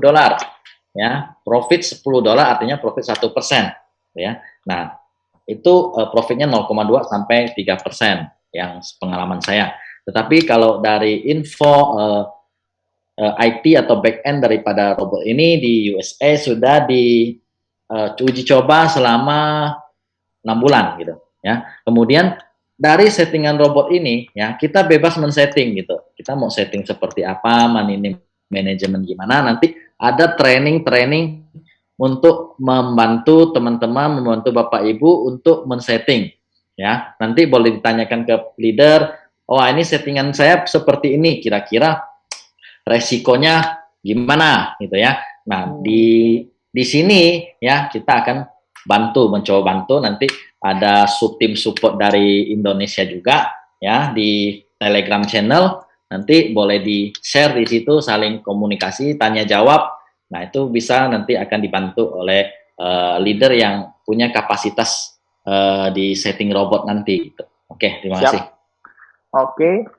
[SPEAKER 3] ya, profit $10 artinya profit 1% ya. Nah, itu profitnya 0,2 sampai 3% yang pengalaman saya. Tetapi kalau dari info IT atau back end daripada robot ini di USA sudah uji coba selama 6 bulan gitu ya. Kemudian dari settingan robot ini ya kita bebas men-setting gitu. Kita mau setting seperti apa, money management gimana, nanti ada training untuk membantu teman-teman, membantu Bapak Ibu untuk men-setting ya. Nanti boleh ditanyakan ke leader, oh ini settingan saya seperti ini, kira-kira resikonya gimana gitu ya. Nah, di sini ya kita akan mencoba bantu, nanti ada tim support dari Indonesia juga ya di Telegram channel, nanti boleh di-share di situ, saling komunikasi, tanya jawab. Nah, itu bisa nanti akan dibantu oleh leader yang punya kapasitas di setting robot nanti gitu. Oke, terima kasih.
[SPEAKER 1] Oke.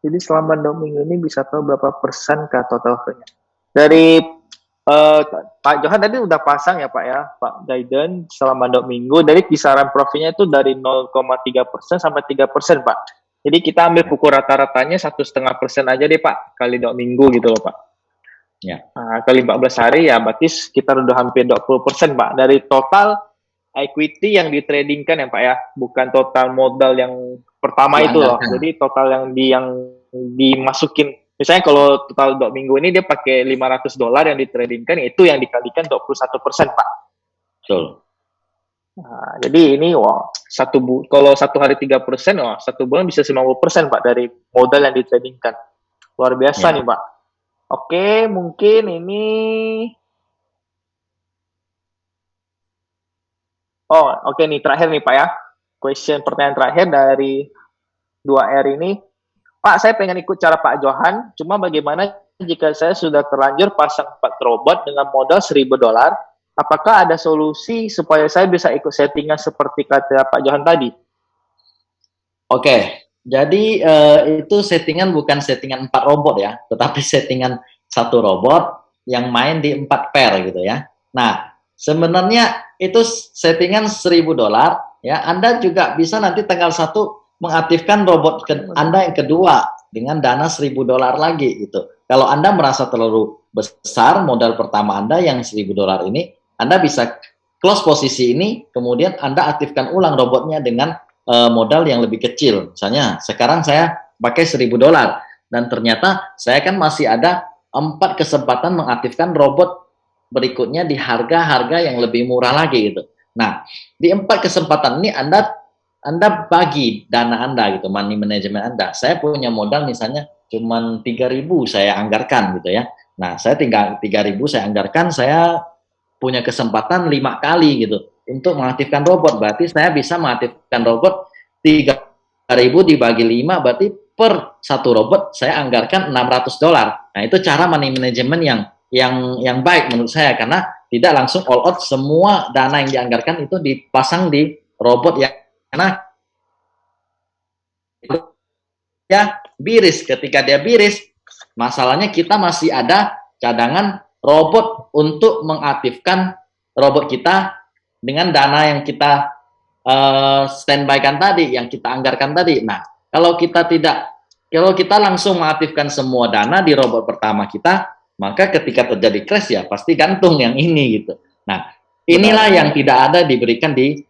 [SPEAKER 1] Jadi selama 2 minggu ini bisa tahu berapa persen ke total fee-nya. Dari Pak Johan tadi udah pasang ya Pak ya, Pak Jaidan selama 2 minggu, dari kisaran profitnya itu dari 0,3% sampai 3% Pak. Jadi kita ambil pukul rata-ratanya 1,5% aja deh Pak, kali 2 minggu gitu loh Pak.
[SPEAKER 3] Ya.
[SPEAKER 1] Nah, kali 14 hari ya berarti sekitar udah hampir 20% Pak, dari total equity yang ditradingkan ya Pak ya, bukan total modal yang pertama itu loh. Jadi total yang dimasukin, misalnya kalau total 2 minggu ini dia pakai $500 yang ditradingkan, itu yang dikalikan 21% Pak.
[SPEAKER 3] Betul.
[SPEAKER 1] Nah, jadi ini kalau 1 hari 3%, 1 bulan bisa 50% Pak dari modal yang ditradingkan. Luar biasa nih Pak. Oke, mungkin ini nih terakhir nih Pak ya. Pertanyaan terakhir dari 2R ini. Pak, saya pengen ikut cara Pak Johan, cuma bagaimana jika saya sudah terlanjur pasang 4 robot dengan modal $1.000? Apakah ada solusi supaya saya bisa ikut settingan seperti kata Pak Johan tadi?
[SPEAKER 3] Oke, jadi itu settingan bukan settingan 4 robot ya, tetapi settingan 1 robot yang main di 4 pair gitu ya. Nah, sebenarnya itu settingan $1.000 ya. Anda juga bisa nanti tanggal 1 mengaktifkan robot Anda yang kedua dengan dana $1.000 lagi gitu. Kalau Anda merasa terlalu besar modal pertama Anda yang $1.000 ini, Anda bisa close posisi ini, kemudian Anda aktifkan ulang robotnya dengan modal yang lebih kecil. Misalnya sekarang saya pakai $1.000 dan ternyata saya kan masih ada 4 kesempatan mengaktifkan robot berikutnya di harga-harga yang lebih murah lagi gitu. Nah, di 4 kesempatan ini Anda bagi dana Anda gitu, money management Anda. Saya punya modal misalnya cuma 3.000 saya anggarkan gitu ya. Nah, saya tinggal 3.000 saya anggarkan, saya punya kesempatan 5 kali gitu untuk mengaktifkan robot. Berarti saya bisa mengaktifkan robot 3.000 dibagi 5, berarti per 1 robot saya anggarkan $600. Nah, itu cara money management yang baik menurut saya, karena tidak langsung all out semua dana yang dianggarkan itu dipasang di robot yang karena ya biris. Ketika dia biris, masalahnya kita masih ada cadangan robot untuk mengaktifkan robot kita dengan dana yang kita standby-kan tadi, yang kita anggarkan tadi. Nah, kalau kita langsung mengaktifkan semua dana di robot pertama kita, maka ketika terjadi crash ya pasti gantung yang ini gitu. Nah, inilah yang tidak ada diberikan di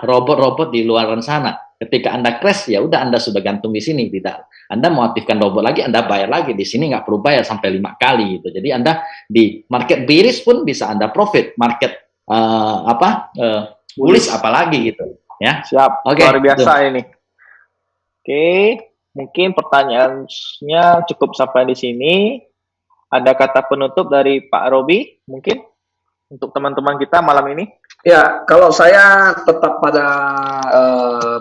[SPEAKER 3] robot-robot di luar sana. Ketika Anda crash, ya udah Anda sudah gantung di sini. Tidak, Anda mau aktifkan robot lagi, Anda bayar lagi di sini, nggak perlu bayar sampai 5 kali gitu. Jadi Anda di market bearish pun bisa Anda profit, market bullish apalagi gitu ya.
[SPEAKER 1] Siap,
[SPEAKER 3] Oke,
[SPEAKER 1] luar biasa ini. Oke, mungkin pertanyaannya cukup sampai di sini. Ada kata penutup dari Pak Robi mungkin untuk teman-teman kita malam ini?
[SPEAKER 2] Ya, kalau saya tetap pada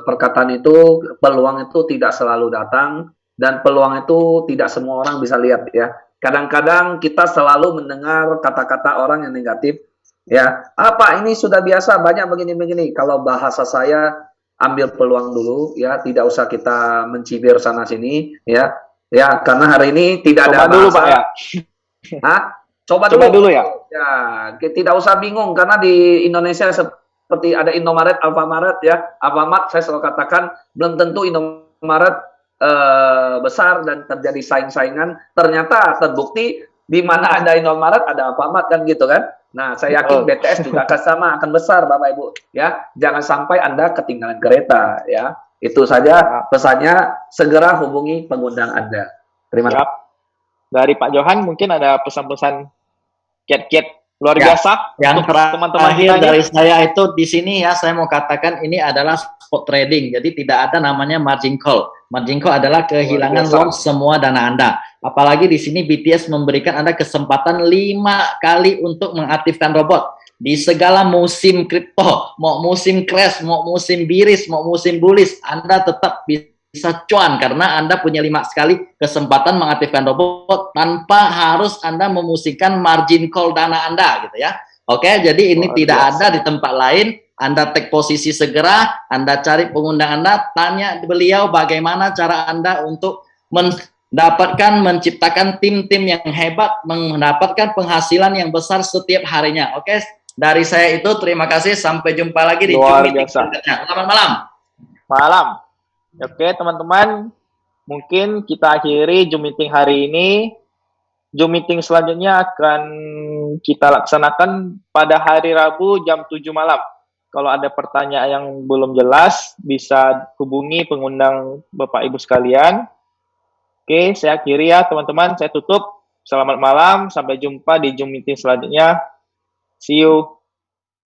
[SPEAKER 2] perkataan itu, peluang itu tidak selalu datang dan peluang itu tidak semua orang bisa lihat ya. Kadang-kadang kita selalu mendengar kata-kata orang yang negatif. Ya, apa ini sudah biasa banyak begini-begini. Kalau bahasa saya, ambil peluang dulu ya, tidak usah kita mencibir sana sini ya. Ya, karena hari ini tidak
[SPEAKER 1] Coba
[SPEAKER 2] ada
[SPEAKER 1] dulu
[SPEAKER 2] bahasa.
[SPEAKER 1] Pak ya.
[SPEAKER 2] Hah? Coba
[SPEAKER 1] Coba
[SPEAKER 2] dulu.
[SPEAKER 1] dulu ya.
[SPEAKER 2] Ya, tidak usah bingung karena di Indonesia seperti ada Indomaret, Alfamaret ya. Alfamart saya selalu katakan belum tentu Indomaret besar dan terjadi saing-saingan. Ternyata terbukti di mana ada Indomaret ada Alfamart kan gitu kan. Nah, saya yakin BTS juga akan sama, akan besar Bapak Ibu ya. Jangan sampai Anda ketinggalan kereta ya. Itu saja pesannya, segera hubungi pengundang Anda. Terima kasih.
[SPEAKER 1] Dari Pak Johan mungkin ada pesan-pesan kiat-kiat luar biasa
[SPEAKER 3] yang
[SPEAKER 1] untuk teman-teman
[SPEAKER 3] terakhir
[SPEAKER 1] kita
[SPEAKER 3] dari saya itu di sini ya, saya mau katakan ini adalah spot trading, jadi tidak ada namanya margin call. Margin call adalah kehilangan loss semua dana Anda. Apalagi di sini BTS memberikan Anda kesempatan 5 kali untuk mengaktifkan robot di segala musim kripto, mau musim crash, mau musim bearish, mau musim bullish, Anda tetap bisa cuan karena Anda punya 5 sekali kesempatan mengaktifkan robot tanpa harus Anda memusingkan margin call dana Anda gitu ya. Oke, jadi ini tidak ada di tempat lain. Anda take posisi segera, Anda cari pengundang Anda, tanya beliau bagaimana cara Anda untuk mendapatkan, menciptakan tim-tim yang hebat, mendapatkan penghasilan yang besar setiap harinya. Oke, dari saya itu terima kasih, sampai jumpa lagi di Zoom meeting selanjutnya. Selamat malam.
[SPEAKER 1] Malam. Oke teman-teman, mungkin kita akhiri Zoom meeting hari ini. Zoom meeting selanjutnya akan kita laksanakan pada hari Rabu jam 7 malam. Kalau ada pertanyaan yang belum jelas, bisa hubungi pengundang Bapak Ibu sekalian. Oke, saya akhiri ya teman-teman, saya tutup. Selamat malam, sampai jumpa di Zoom meeting selanjutnya. See you.